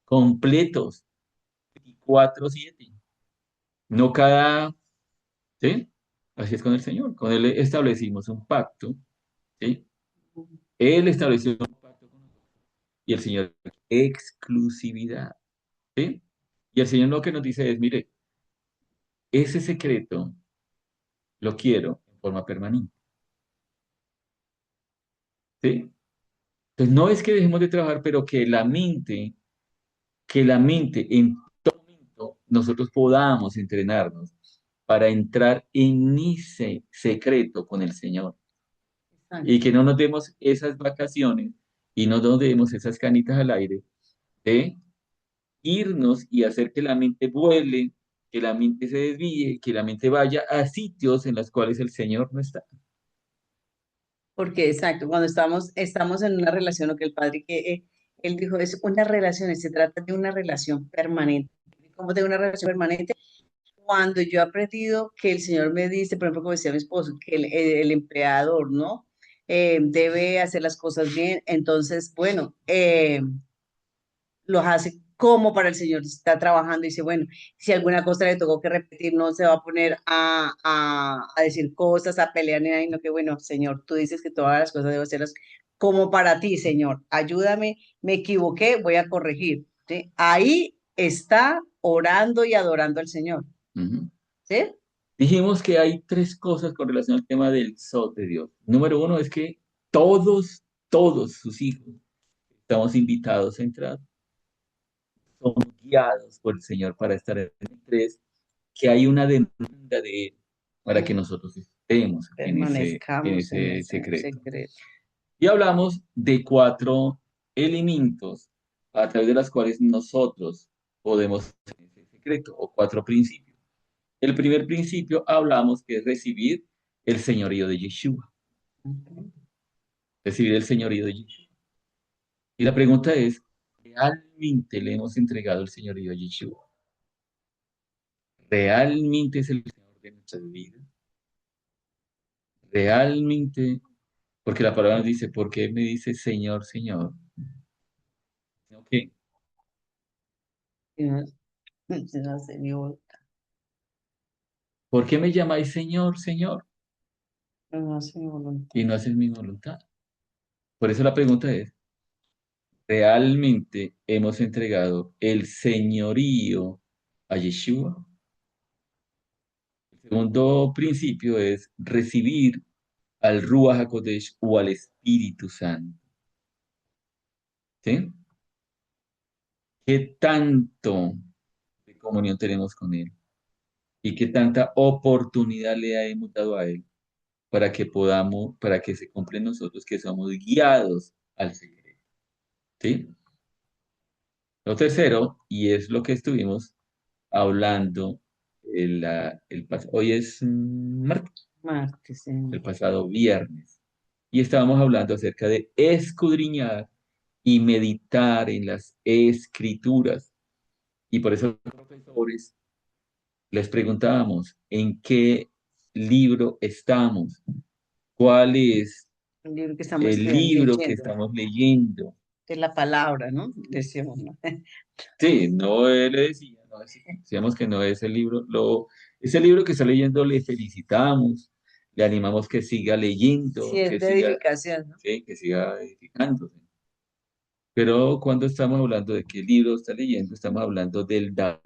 completos, 24/7. No cada, ¿sí? Así es con el Señor. Con Él establecimos un pacto, ¿sí? Él estableció un pacto con nosotros y el Señor, exclusividad, ¿sí? Y el Señor lo que nos dice es, mire, ese secreto lo quiero en forma permanente, ¿sí? Entonces no es que dejemos de trabajar, pero que la mente en todo momento nosotros podamos entrenarnos para entrar en ese secreto con el Señor Exacto. y que no nos demos esas vacaciones y no nos demos esas canitas al aire de irnos y hacer que la mente vuele, que la mente se desvíe, que la mente vaya a sitios en los cuales el Señor no está. Porque, exacto, cuando estamos en una relación, lo que el padre que él dijo es una relación, se trata de una relación permanente. ¿Cómo de una relación permanente? Cuando yo he aprendido que el Señor me dice, por ejemplo, como decía mi esposo, que el empleador, ¿no? Debe hacer las cosas bien, entonces, bueno, los hace como para el Señor, está trabajando y dice, bueno, si alguna cosa le tocó que repetir, no se va a poner a decir cosas, a pelear ni nada, sino que, bueno, Señor, tú dices que todas las cosas debo hacerlas como para ti, Señor, ayúdame, me equivoqué, voy a corregir, ¿sí? Ahí está orando y adorando al Señor, Ujú. ¿sí? Dijimos que hay 3 cosas con relación al tema del SOT de Dios. Número uno es que todos sus hijos estamos invitados a entrar, somos guiados por el Señor para estar en el 3, que hay una demanda de Él para que nosotros estemos en Permanezcamos en ese ese secreto. secreto. Y hablamos de 4 elementos a través de las cuales nosotros podemos hacer ese secreto, o 4 principios. El primer principio hablamos que es recibir el señorío de Yeshua, Ujú. recibir el señorío de Yeshua. Y la pregunta es, ¿realmente le hemos entregado el señorío a Yeshua? ¿Realmente es el Señor de nuestras vidas? ¿Realmente? Porque la palabra nos dice, ¿por qué me dice Señor, Señor? Sino que, Si no, si no hace mi voluntad, ¿por qué me llamáis Señor, Señor? no hace mi voluntad. Y no haces mi voluntad. Por eso la pregunta es, ¿realmente hemos entregado el señorío a Yeshua? El segundo principio es recibir al Ruach HaKodesh o al Espíritu Santo. ¿Sí? ¿Qué tanto de comunión tenemos con Él? ¿Y qué tanta oportunidad le hemos dado a Él para que se cumpla en nosotros que somos guiados al secreto? ¿Sí? Lo tercero, y es lo que estuvimos hablando hoy es martes, Martes, el pasado viernes, y estábamos hablando acerca de escudriñar y meditar en las escrituras. Y por eso los profesores les preguntábamos, ¿en qué libro estamos? ¿Cuál es el libro que estamos el libro que leyendo, estamos leyendo? de la palabra, ¿no? Decíamos, ¿no? Sí, no le decía, no decíamos que no es el libro, ese libro que está leyendo le felicitamos, le animamos que siga Sí, leyendo, es de edificación, ¿no? sí, que siga edificándose. Pero cuando estamos hablando de qué libro está leyendo, estamos hablando del Dab,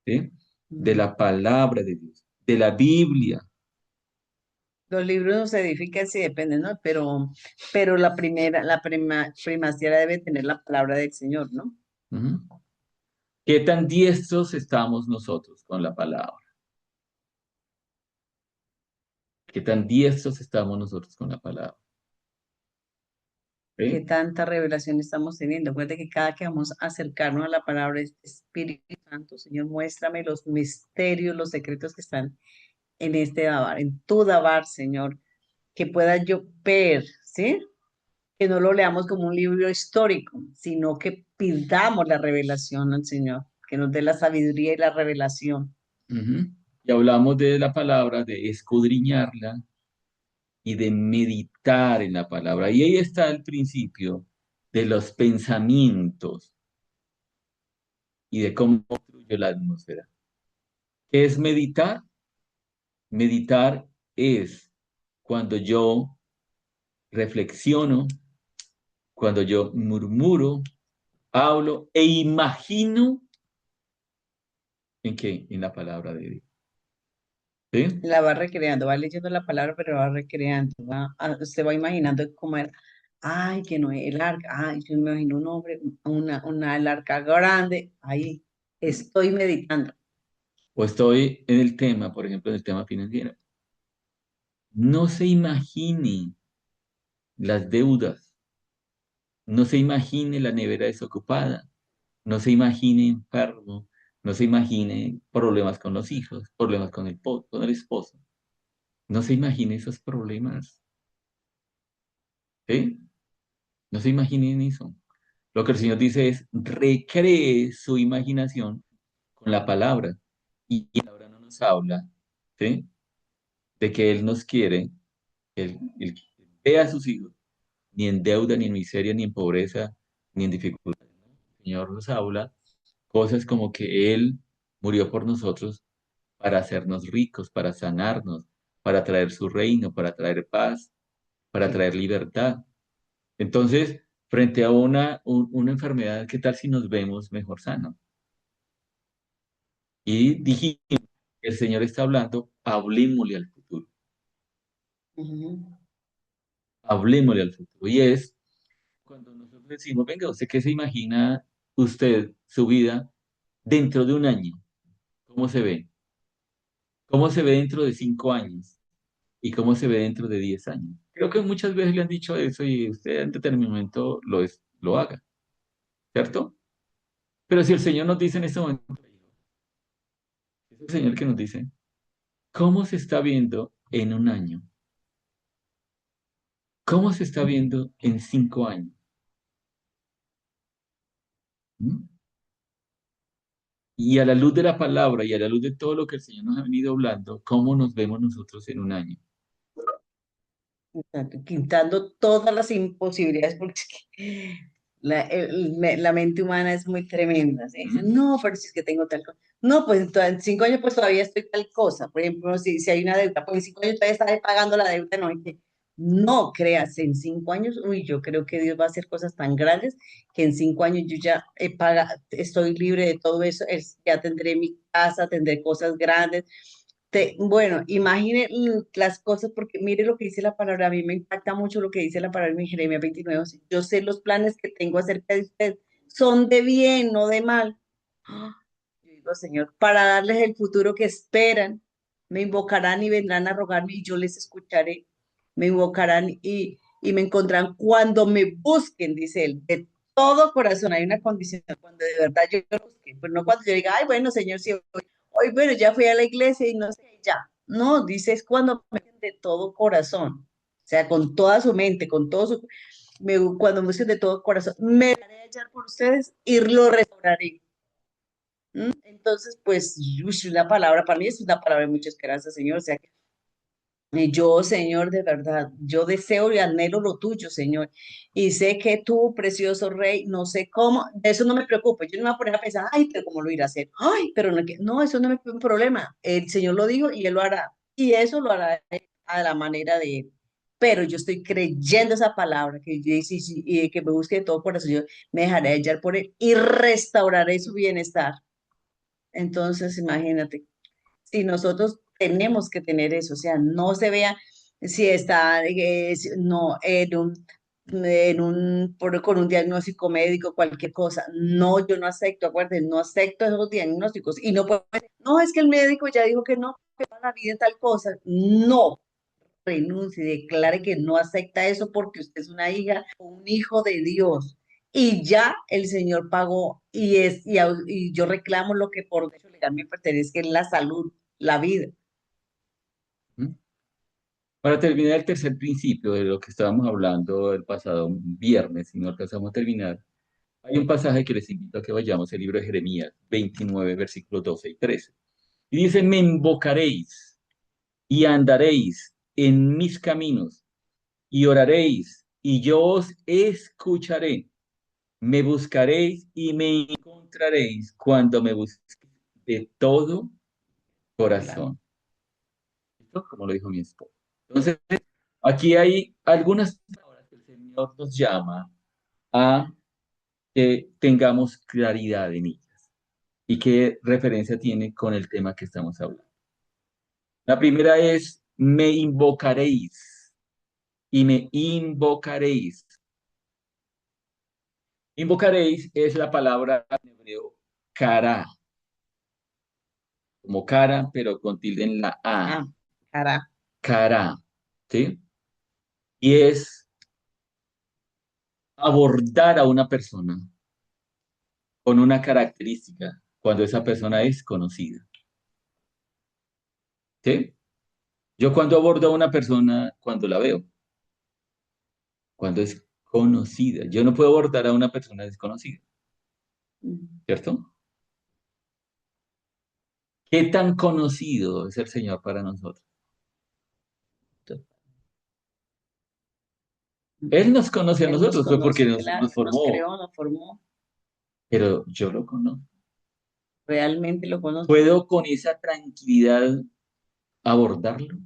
¿sí? De Mm. la palabra de Dios, de la Biblia. Los libros no se edifican, sí depende, ¿no? Pero primacía debe tener la palabra del Señor, ¿no? Ujú. ¿Qué tan diestros estamos nosotros con la palabra? ¿Qué tan diestros estamos nosotros con la palabra? qué ¿sí? tanta revelación estamos teniendo. Acuérdate que cada que vamos a acercarnos a la palabra es Espíritu Santo, Señor, muéstrame los misterios, los secretos que están en este Dabar, en tu Dabar, Señor, que pueda yo ver, ¿sí? Que no lo leamos como un libro histórico, sino que pidamos la revelación al Señor, que nos dé la sabiduría y la revelación. Ujú. Y hablamos de la palabra, de escudriñarla y de meditar en la palabra. Y ahí está el principio de los pensamientos y de cómo construye la atmósfera. ¿Qué es meditar? Meditar es cuando yo reflexiono, cuando yo murmuro, hablo e imagino en qué, en la palabra de Dios. ¿Sí? La va recreando, va leyendo la palabra, pero va recreando, usted va imaginando cómo era. Ay, que no es el arca, ay, yo me imagino un hombre, el arca grande, ahí estoy meditando. O estoy en el tema, por ejemplo, en el tema financiero. No se imagine las deudas, no se imagine la nevera desocupada, no se imagine enfermo, no se imagine problemas con los hijos, problemas con con el esposo. No se imagine esos problemas, ¿sí? No se imaginen eso. Lo que el Señor dice es, recree su imaginación con la palabra. Y la palabra no nos habla, ¿sí? De que Él nos quiere, Él ve a sus hijos, ni en deuda, ni en miseria, ni en pobreza, ni en dificultad. El Señor nos habla cosas como que Él murió por nosotros para hacernos ricos, para sanarnos, para traer su reino, para traer paz, para Sí. traer libertad. Entonces, frente a una enfermedad, ¿qué tal si nos vemos mejor sanos? Y dijimos, el Señor está hablando, hablemosle al futuro, Ujú. hablemosle al futuro. Y es cuando nosotros decimos, venga, ¿usted qué se imagina usted, su vida, dentro de un año? ¿Cómo se ve? ¿Cómo se ve dentro de 5 años? ¿Y cómo se ve dentro de 10 años? Creo que muchas veces le han dicho eso y usted en determinado momento lo haga, ¿cierto? Pero si el Señor nos dice en este momento, es el Señor que nos dice, ¿cómo se está viendo en un año? ¿Cómo se está viendo en 5 años? ¿Mm? Y a la luz de la palabra y a la luz de todo lo que el Señor nos ha venido hablando, ¿cómo nos vemos nosotros en un año? Exacto, quitando todas las imposibilidades, porque es que la mente humana es muy tremenda. ¿Sí? ¿Mm? Dicen, no, pero si es que tengo tal cosa. No, pues en 5 años pues todavía estoy tal cosa. Por ejemplo, si hay una deuda, pues en 5 años todavía estaré pagando la deuda. No, no creas, en 5 años, uy, yo creo que Dios va a hacer cosas tan grandes que en 5 años yo ya estoy libre de todo eso, ya tendré mi casa, tendré cosas grandes. Bueno, imagine las cosas, porque mire lo que dice la palabra, a mí me impacta mucho lo que dice la palabra en Jeremías 29, yo sé los planes que tengo acerca de usted, son de bien, no de mal. ¡Ah! Yo digo, Señor, para darles el futuro que esperan, me invocarán y vendrán a rogarme y yo les escucharé, me invocarán y me encontrarán cuando me busquen, dice él, de todo corazón. Hay una condición, cuando de verdad yo lo busque, pues no cuando yo diga, ay, bueno, Señor, sí, hoy, bueno, ya fui a la iglesia y no sé, ya. No, dice es cuando me busquen de todo corazón, o sea, con toda su mente, con todo su, cuando me busquen de todo corazón, me daré a hallar por ustedes y lo restauraré. ¿Mm? Entonces, pues, uy, una palabra, para mí es una palabra de mucha esperanza, Señor. O sea, que yo, Señor, de verdad, yo deseo y anhelo lo tuyo, Señor. Y sé que tú, precioso Rey, no sé cómo, de eso no me preocupo. Yo no me voy a poner a pensar, ay, pero ¿cómo lo irá a hacer? Ay, pero no, no, eso no me es un problema. El Señor lo dijo y Él lo hará. Y eso lo hará a la manera de Él. Pero yo estoy creyendo esa palabra, que yo sí, sí, y que me busque de todo corazón, yo me dejaré hallar por Él y restauraré su bienestar. Entonces, imagínate, si nosotros tenemos que tener eso, o sea, no se vea si está no, con un diagnóstico médico, cualquier cosa. No, yo no acepto, acuérdense, no acepto esos diagnósticos. Y no puedo decir, no, es que el médico ya dijo que no, que toda la vida en tal cosa. No, renuncie, declare que no acepta eso porque usted es una hija o un hijo de Dios. Y ya el Señor pagó y yo reclamo lo que por derecho legal me pertenece, que es la salud, la vida. ¿Mm? Para terminar el tercer principio de lo que estábamos hablando el pasado viernes, si no alcanzamos a terminar, hay un pasaje que les invito a que vayamos, el libro de Jeremías 29, versículos 12 y 13. Y dice, me invocaréis y andaréis en mis caminos y oraréis y yo os escucharé. Me buscaréis y me encontraréis cuando me busquéis de todo Claro. corazón. ¿Listo? Como lo dijo mi esposo. Entonces, aquí hay algunas palabras que el Señor nos llama a que tengamos claridad en ellas. ¿Y qué referencia tiene con el tema que estamos hablando? La primera es, me invocaréis y me invocaréis. Invocaréis es la palabra en hebreo cara, como cara, pero con tilde en la A, Ah, cara. cara, ¿sí? Y es abordar a una persona con una característica cuando esa persona es conocida, ¿sí? Yo cuando abordo a una persona, cuando la veo, cuando es conocida. Yo no puedo abordar a una persona desconocida, ¿cierto? ¿Qué tan conocido es el Señor para nosotros? Él nos conoce a Él nos nosotros, fue porque conoce, nos claro, nos formó, creó, nos formó, pero yo lo conozco. realmente lo conoce. ¿Puedo con esa tranquilidad abordarlo?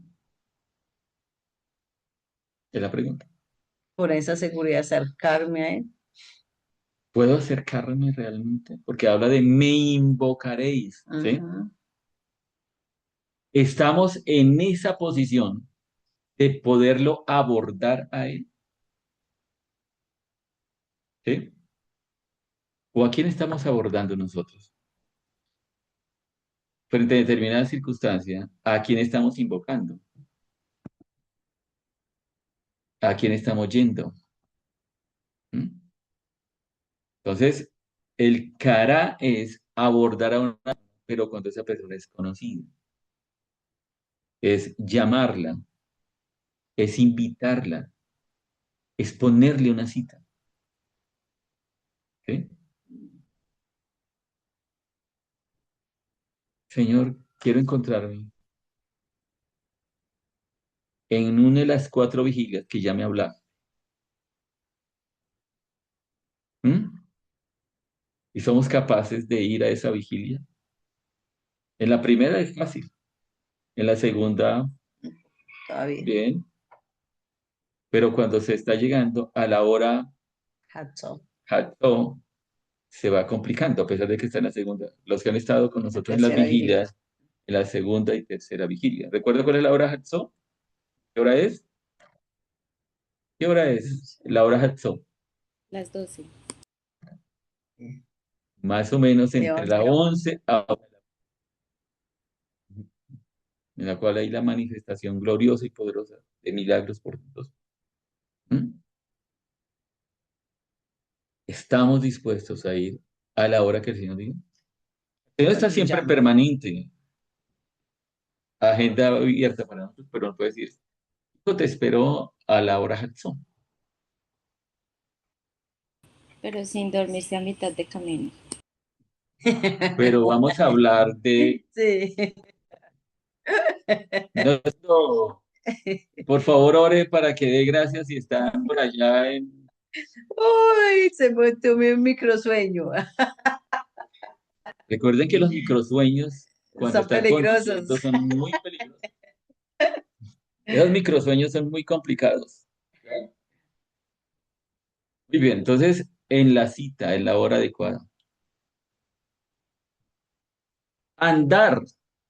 Es la pregunta. Por esa seguridad acercarme a él. ¿Puedo acercarme realmente? Porque habla de me invocaréis, ¿sí? Ajá. Estamos en esa posición de poderlo abordar a él, ¿sí? ¿O a quién estamos abordando nosotros? Frente a determinada circunstancia, ¿a quién estamos invocando? ¿A quién estamos yendo? ¿Mm? Entonces, el cara es abordar a una, pero cuando esa persona es conocida, es llamarla, es invitarla, es ponerle una cita, ¿sí? Señor, quiero encontrarme en una de las cuatro vigilias que ya me hablaste. ¿Mm? Y somos capaces de ir a esa vigilia. En la primera es fácil, en la segunda, Todavía. bien, pero cuando se está llegando a la hora Hats off. Hatzó, se va complicando, a pesar de que está en la segunda. Los que han estado con La nosotros en las tercera vigilia. vigilias, en la segunda y tercera vigilia. ¿Recuerda cuál es la hora Hatzó? ¿Qué hora es? ¿Qué hora No es sé. la hora Hatzó? Las 12. Más o menos De entre 11 la a 1. 11 en la cual hay la manifestación gloriosa y poderosa de milagros por todos. ¿Mm? Estamos dispuestos a ir a la hora que el Señor diga. El Señor está Cuando nos siempre llama. permanente, agenda abierta para nosotros, pero no puede decir, "Hijo, te espero a la hora Hatzó". Pero sin dormirse a mitad de camino. Pero vamos a hablar de Sí. nuestro, por favor, ore para que dé gracias si está por allá en... Uy, se me tomé un microsueño. Recuerden que los microsueños, cuando Son están peligrosos. conduciendo, son muy peligrosos. Esos microsueños son muy complicados. Muy bien, entonces, en la cita, en la hora adecuada. Andar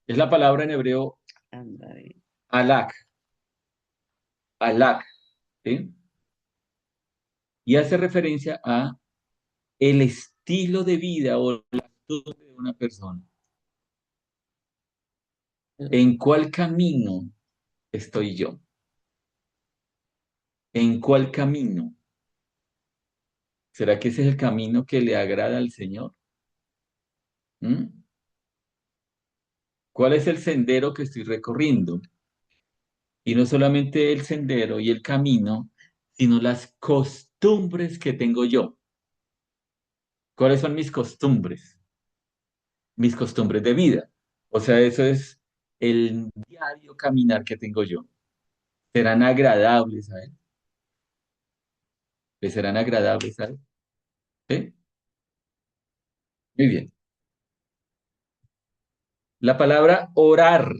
es la palabra en hebreo Ándale. alak, alak, ¿sí? Y hace referencia a el estilo de vida o la actitud de una persona. ¿En cuál camino estoy yo? ¿En cuál camino? ¿Será que ese es el camino que le agrada al Señor? ¿Mm? ¿Cuál es el sendero que estoy recorriendo? Y no solamente el sendero y el camino, sino las costumbres que tengo yo. ¿Cuáles son mis costumbres? Mis costumbres de vida. O sea, eso es el diario caminar que tengo yo. ¿Serán agradables a él? ¿Le serán agradables a él? ¿Sí? Muy bien. La palabra orar,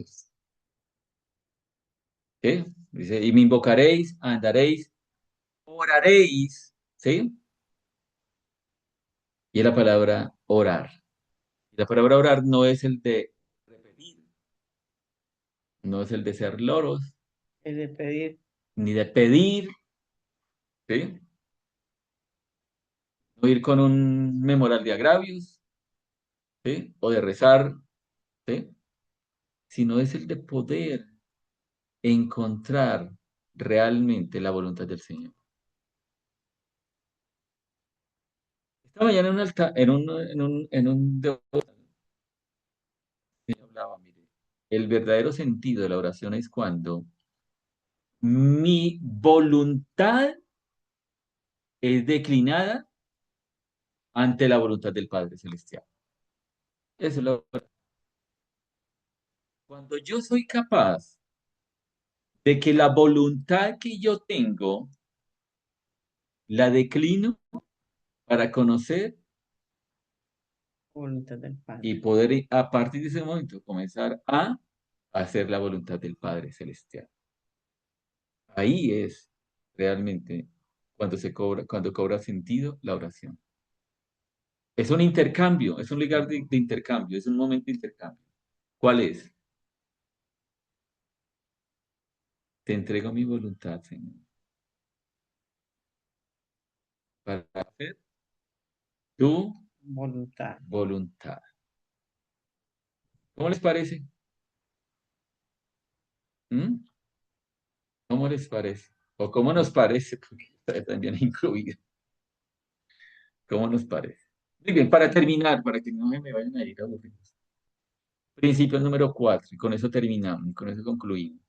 ¿sí? Dice, y me invocaréis, andaréis, oraréis, ¿sí? Y la palabra orar. La palabra orar no es el de repetir, no es el de ser loros, Es de pedir. ni de pedir, ¿sí? No ir con un memorial de agravios, ¿sí? O de rezar, ¿sí? Sino es el de poder encontrar realmente la voluntad del Señor. Esta mañana en un devocional hablaba, mire, el verdadero sentido de la oración es cuando mi voluntad es declinada ante la voluntad del Padre Celestial. Eso es cuando yo soy capaz de que la voluntad que yo tengo la declino para conocer Voluntad del y Padre. poder a partir de ese momento comenzar a hacer la voluntad del Padre Celestial. Ahí es realmente cuando cobra sentido la oración. Es un intercambio, es un lugar de intercambio, es un momento de intercambio. ¿Cuál es? Te entrego mi voluntad, Señor, para hacer tu Voluntad. voluntad. ¿Cómo les parece? ¿Mm? ¿Cómo les parece? O cómo nos parece, porque está también incluido. ¿Cómo nos parece? Muy bien, para terminar, para que no se me vayan a ir aburridos. Principio número 4, y con eso terminamos, y con eso concluimos.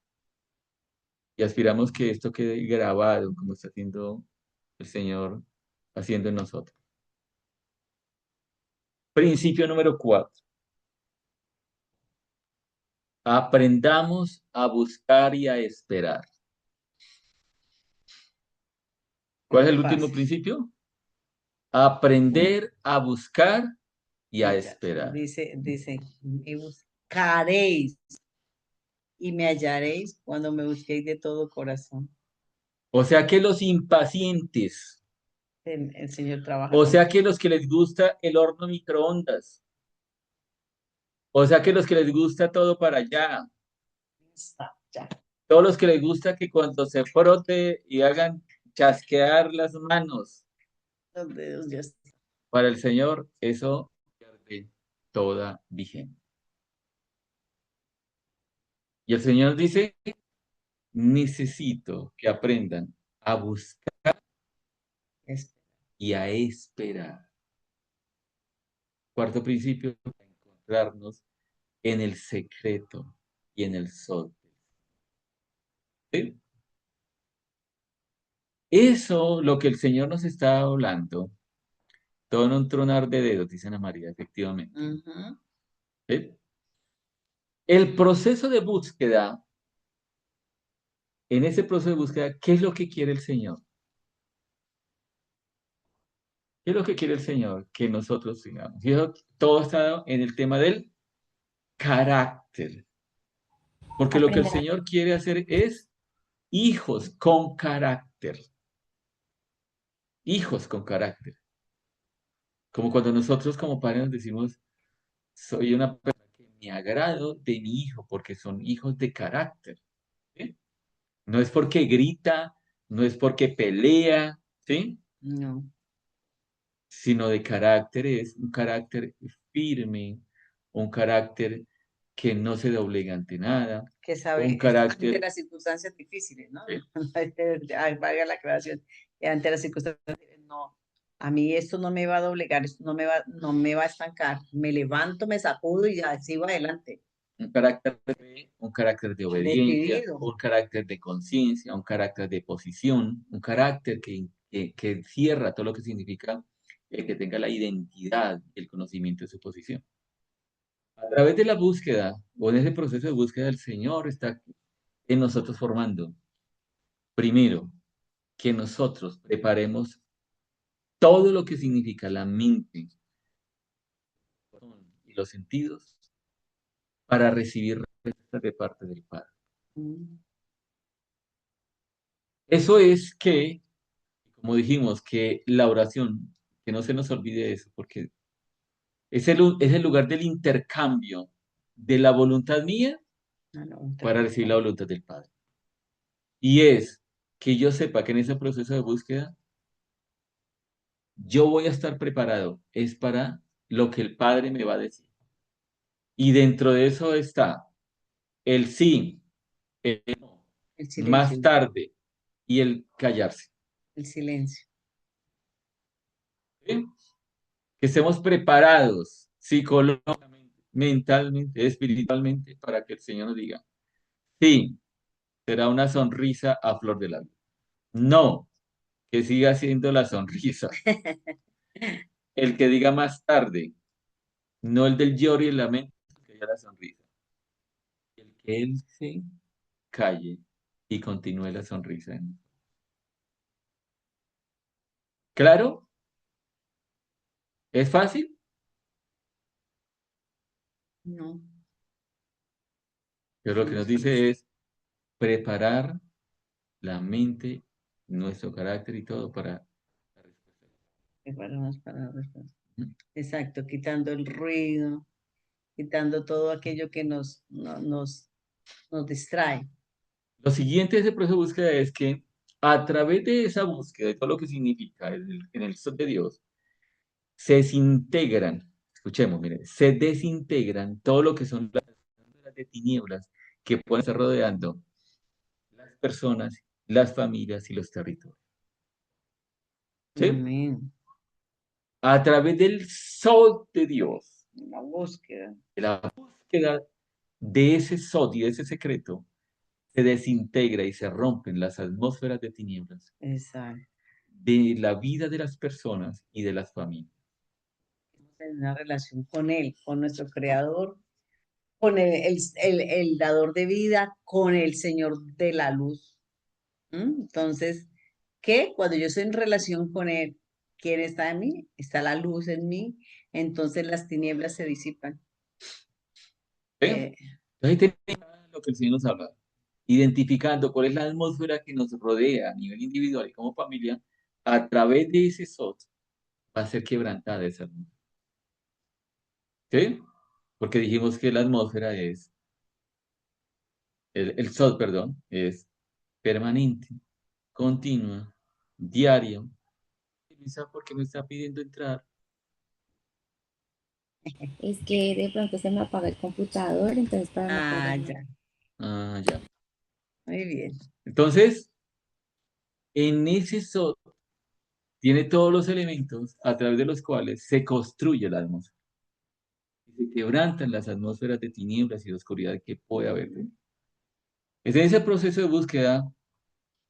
Y aspiramos que esto quede grabado, como está haciendo el Señor, haciendo en nosotros. Principio número 4. Aprendamos a buscar y a esperar. ¿Cuál es Es el último fácil. principio? Aprender a buscar y a Y ya, esperar. dice, me buscaréis y me hallaréis cuando me busquéis de todo corazón. O sea que los impacientes, El Señor trabaja o con sea que los que les gusta el horno microondas, o sea que los que les gusta todo para allá, esta, ya, todos los que les gusta que cuando se frote y hagan chasquear las manos los dedos ya están. para el Señor, eso pierde toda vigencia. Y el Señor dice, necesito que aprendan a buscar Es- y a esperar. Cuarto principio, encontrarnos en el secreto y en el sol. ¿Sí? Eso, lo que el Señor nos está hablando, todo en un tronar de dedos, dice Ana María, efectivamente. Ujú. ¿Sí? El proceso de búsqueda, en ese proceso de búsqueda, ¿qué es lo que quiere el Señor? ¿Qué es lo que quiere el Señor? Que nosotros sigamos. Y eso todo está en el tema del carácter. Porque lo que el Aprender a Señor quiere hacer es hijos con carácter. Hijos con carácter. Como cuando nosotros como padres nos decimos, soy una persona que me agrado de mi hijo porque son hijos de carácter. ¿Sí? No es porque grita, no es porque pelea, ¿sí? No, Sino de carácter, es un carácter firme, un carácter que no se doblega ante nada, que un sabe, ante carácter, las circunstancias difíciles, ¿no? eh, Ay, valga la aclaración, ante las circunstancias difíciles, no, a mí esto no me va a doblegar, esto no me va a estancar, me levanto, me sacudo y ya sigo adelante, un carácter de obediencia, decidido. un carácter de conciencia, un carácter de posición, un carácter que cierra todo lo que significa el que tenga la identidad y el conocimiento de su posición. A través de la búsqueda o en ese proceso de búsqueda, el Señor está en nosotros formando. Primero, que nosotros preparemos todo lo que significa la mente y los sentidos para recibir respuestas de parte del Padre. Mm, Eso es que, como dijimos, que la oración, que no se nos olvide eso, porque es el lugar del intercambio de la voluntad mía no, no, para recibir la voluntad del Padre. Y es que yo sepa que en ese proceso de búsqueda yo voy a estar preparado, es para lo que el Padre me va a decir. Y dentro de eso está el sí, el no, el más silencio, tarde y el callarse. el silencio. ¿Sí? Que estemos preparados psicológicamente, mentalmente, espiritualmente, para que el Señor nos diga, sí, será una sonrisa a flor de labios. No, que siga siendo la sonrisa. El que diga más tarde, no el del lloro y el lamento, que haya la sonrisa. El que él se calle y continúe la sonrisa. ¿Claro? ¿Es fácil? No, Pero lo que no nos es fácil. dice es preparar la mente, nuestro carácter y todo para la respuesta. Prepararnos para la respuesta. Exacto, quitando el ruido, quitando todo aquello que nos distrae. Lo siguiente de ese proceso de búsqueda es que a través de esa búsqueda, de todo lo que significa en el son de Dios, se desintegran, escuchemos, mire, se desintegran todo lo que son las sombras de tinieblas que pueden estar rodeando las personas, las familias y los territorios. ¿Sí? Amén. A través del sol de Dios, La búsqueda. de la búsqueda de ese sol y de ese secreto, se desintegra y se rompen las atmósferas de tinieblas Exacto. de la vida de las personas y de las familias. En una relación con Él, con nuestro Creador, con el dador de vida, con el Señor de la luz. ¿Mm? Entonces, ¿qué? Cuando yo estoy en relación con Él, ¿quién está en mí? Está la luz en mí, entonces las tinieblas se disipan. ¿Sí? Eh, Entonces, ahí tenemos lo que el Señor nos habla, identificando cuál es la atmósfera que nos rodea a nivel individual y como familia, a través de ese sol va a ser quebrantada esa atmósfera. ¿Sí? Porque dijimos que la atmósfera es, el sol, perdón, es permanente, continua, diaria. ¿Por qué me está pidiendo entrar? Es que de pronto se me apaga el computador, entonces para no ah, perderme. ya, Ah, ya. muy bien. Entonces, en ese sol tiene todos los elementos a través de los cuales se construye la atmósfera. Y se quebrantan las atmósferas de tinieblas y de oscuridad que puede haber. Es en ese proceso de búsqueda,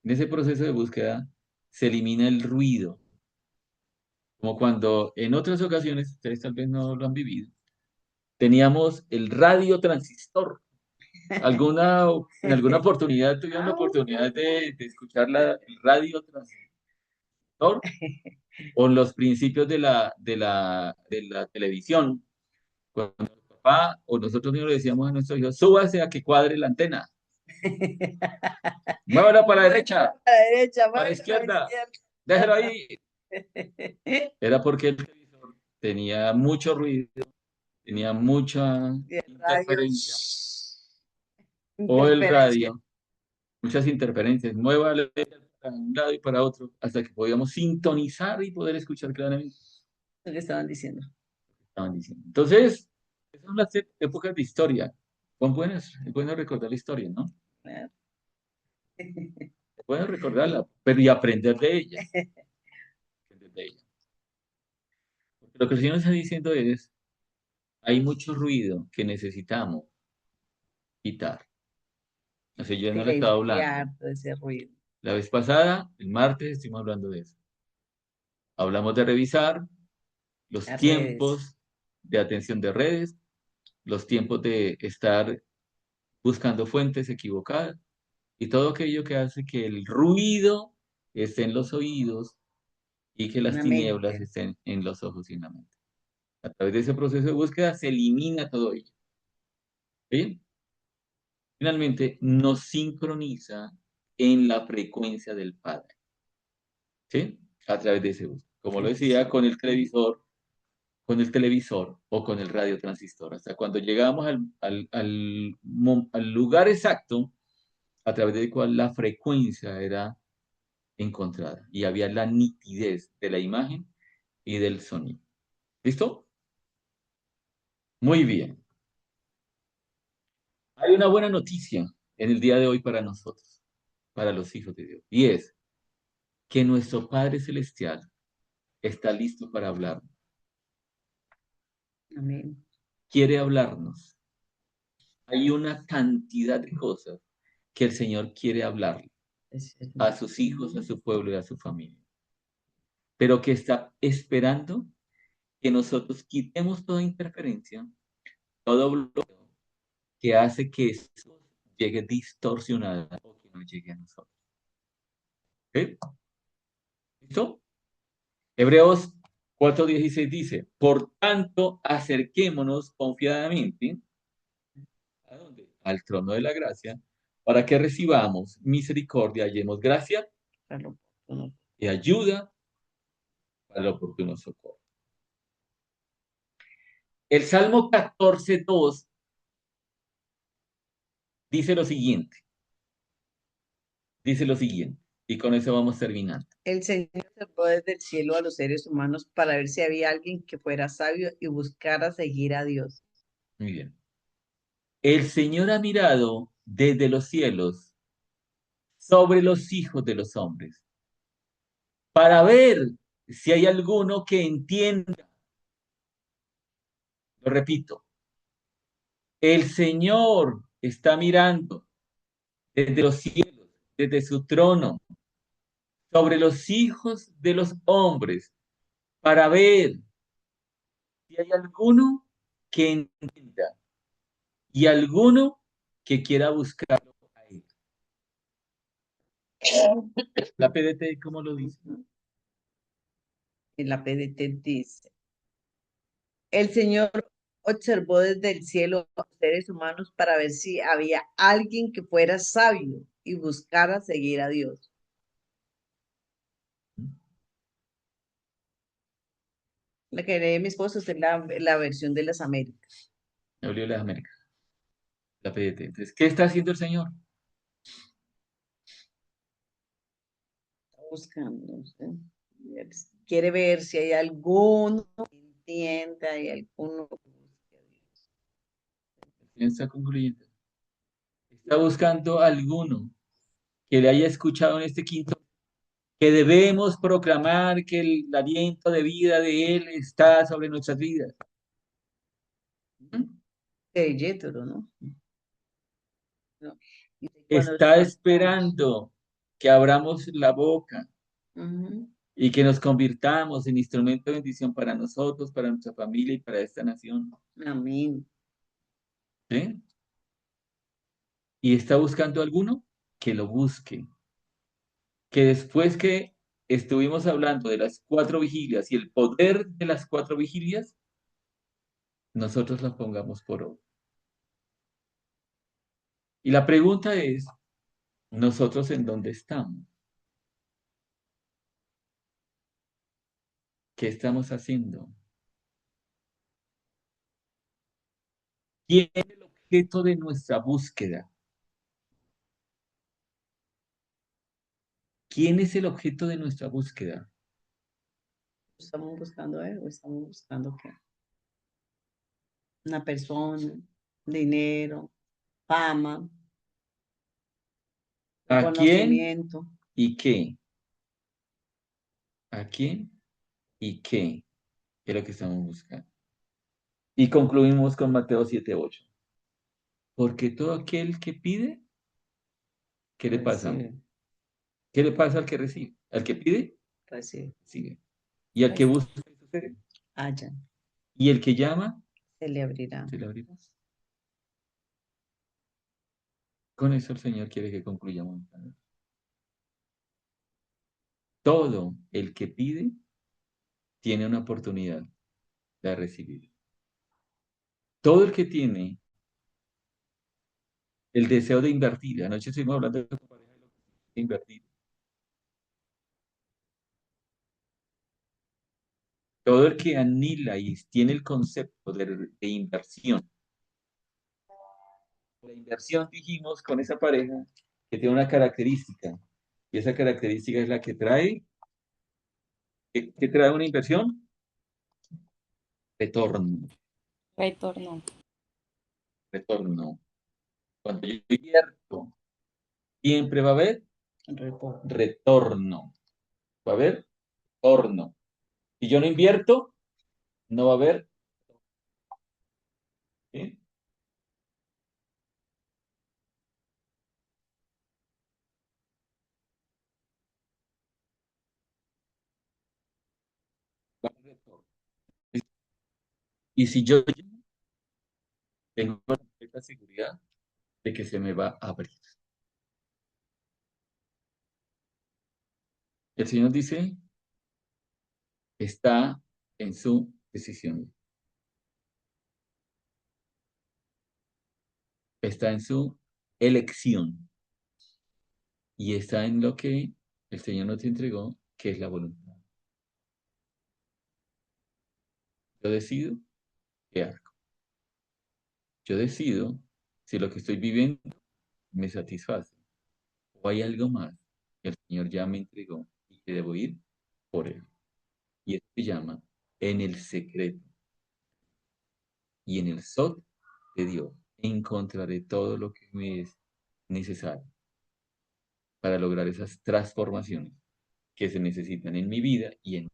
en ese proceso de búsqueda se elimina el ruido, como cuando en otras ocasiones, ustedes tal vez no lo han vivido, teníamos el radio transistor. En alguna oportunidad tuvieron la Ah, oportunidad de escuchar el radio transistor o los principios de la televisión. Cuando mi papá o nosotros mismos le decíamos a nuestros hijos, súbase a que cuadre la antena, muévala para la derecha, a la derecha, para la más a la izquierda, déjelo ahí. izquierda. Era porque el televisor tenía mucho ruido, tenía mucha Y el radio, interferencia, o el interferencia. radio, muchas interferencias, muévale para un lado y para otro, hasta que podíamos sintonizar y poder escuchar claramente Lo que estaban diciendo. lo que estaban diciendo. Entonces, esas son las épocas de historia. Son buenas, es bueno recordar la historia, ¿no? Claro. Es bueno recordarla, pero y aprender de ella. Aprender de ella. Porque lo que el Señor está diciendo es, hay mucho ruido que necesitamos quitar. O sea, yo no le estaba hablando. Limpiar todo ese ruido. La vez pasada, el martes, estuvimos hablando de eso. Hablamos de revisar los Las redes. tiempos de atención de redes, los tiempos de estar buscando fuentes equivocadas y todo aquello que hace que el ruido esté en los oídos y que las Una tinieblas mente. estén en los ojos y en la mente. A través de ese proceso de búsqueda se elimina todo ello. ¿Sí? Finalmente, nos sincroniza en la frecuencia del Padre. ¿Sí? A través de ese uso. Como lo decía, con el televisor o con el radiotransistor. Hasta cuando llegamos al lugar exacto a través del cual la frecuencia era encontrada y había la nitidez de la imagen y del sonido. ¿Listo? Muy bien. Hay una buena noticia en el día de hoy para nosotros, para los hijos de Dios, y es que nuestro Padre Celestial está listo para hablar. Amén. Quiere hablarnos. Hay una cantidad de cosas que el Señor quiere hablar a sus hijos, a su pueblo y a su familia, pero que está esperando que nosotros quitemos toda interferencia, todo bloqueo que hace que eso llegue distorsionada o que no llegue a nosotros. ¿Ok? ¿Listo? Hebreos 4:16 dice, por tanto, acerquémonos confiadamente, ¿a dónde? Al trono de la gracia, para que recibamos misericordia, hallemos gracia Para lo oportuno. y ayuda para el oportuno socorro. El Salmo 14:2 dice lo siguiente, y con eso vamos terminando. El Señor observó desde el cielo a los seres humanos para ver si había alguien que fuera sabio y buscara seguir a Dios. Muy bien. El Señor ha mirado desde los cielos sobre los hijos de los hombres para ver si hay alguno que entienda. Lo repito, el Señor está mirando desde los cielos, desde su trono, sobre los hijos de los hombres para ver si hay alguno que entienda y alguno que quiera buscarlo a él. La PDT, ¿cómo lo dice? En la PDT dice, el Señor observó desde el cielo a los seres humanos para ver si había alguien que fuera sabio y buscara seguir a Dios. La que lee mi esposo es la versión de las Américas. La Biblia de las Américas, la PDT. Entonces, ¿qué está haciendo el Señor? Buscando, ¿sí? Quiere ver si hay alguno que entienda, hay alguno que busque a Dios. ¿Quién está concluyendo? Está buscando a alguno que le haya escuchado en este quinto, que debemos proclamar que el aliento de vida de Él está sobre nuestras vidas. ¿Mm? De Jethro, ¿no? No. Dice, cuando Está levantamos. esperando que abramos la boca Ujú. y que nos convirtamos en instrumento de bendición para nosotros, para nuestra familia y para esta nación. Amén. ¿Sí? Y está buscando a alguno que lo busque, que después que estuvimos hablando de las 4 vigilias y el poder de las 4 vigilias, nosotros las pongamos por obra. Y la pregunta es, ¿nosotros en dónde estamos? ¿Qué estamos haciendo? ¿Quién es el objeto de nuestra búsqueda? ¿Quién es el objeto de nuestra búsqueda? Estamos buscando algo, estamos buscando qué. Una persona, dinero, fama, ¿A quién conocimiento. y qué? ¿A quién y qué? Es lo que estamos buscando. Y concluimos con Mateo 7:8. Porque todo aquel que pide, ¿qué le pasa? Recibe, ¿Qué le pasa al que recibe? Al que pide, recibe, recibe. Y al que Pues, busca, sucede. haya, Y el que llama, se le abrirá. se le abrirá. Con eso el Señor quiere que concluyamos. Todo el que pide tiene una oportunidad de recibir. Todo el que tiene el deseo de invertir. Anoche estuvimos hablando de pareja de lo que significa invertir. Todo el que anhela y tiene el concepto de inversión. La inversión, dijimos, con esa pareja que tiene una característica. Y esa característica es la que trae. ¿Qué trae una inversión? Retorno. retorno. Retorno. Cuando yo invierto, siempre va a haber Retorno. retorno. Va a haber retorno. Si yo no invierto, no va a haber. ¿Sí? Va a haber retorno. Y si yo tengo la completa seguridad de que se me va a abrir. El Señor dice, está en su decisión. Está en su elección. Y está en lo que el Señor nos entregó, que es la voluntad. Yo decido qué hago. Yo decido si lo que estoy viviendo me satisface o hay algo más que el Señor ya me entregó y que debo ir por él. Y esto se llama en el secreto y en el sot de Dios. Encontraré todo lo que me es necesario para lograr esas transformaciones que se necesitan en mi vida y en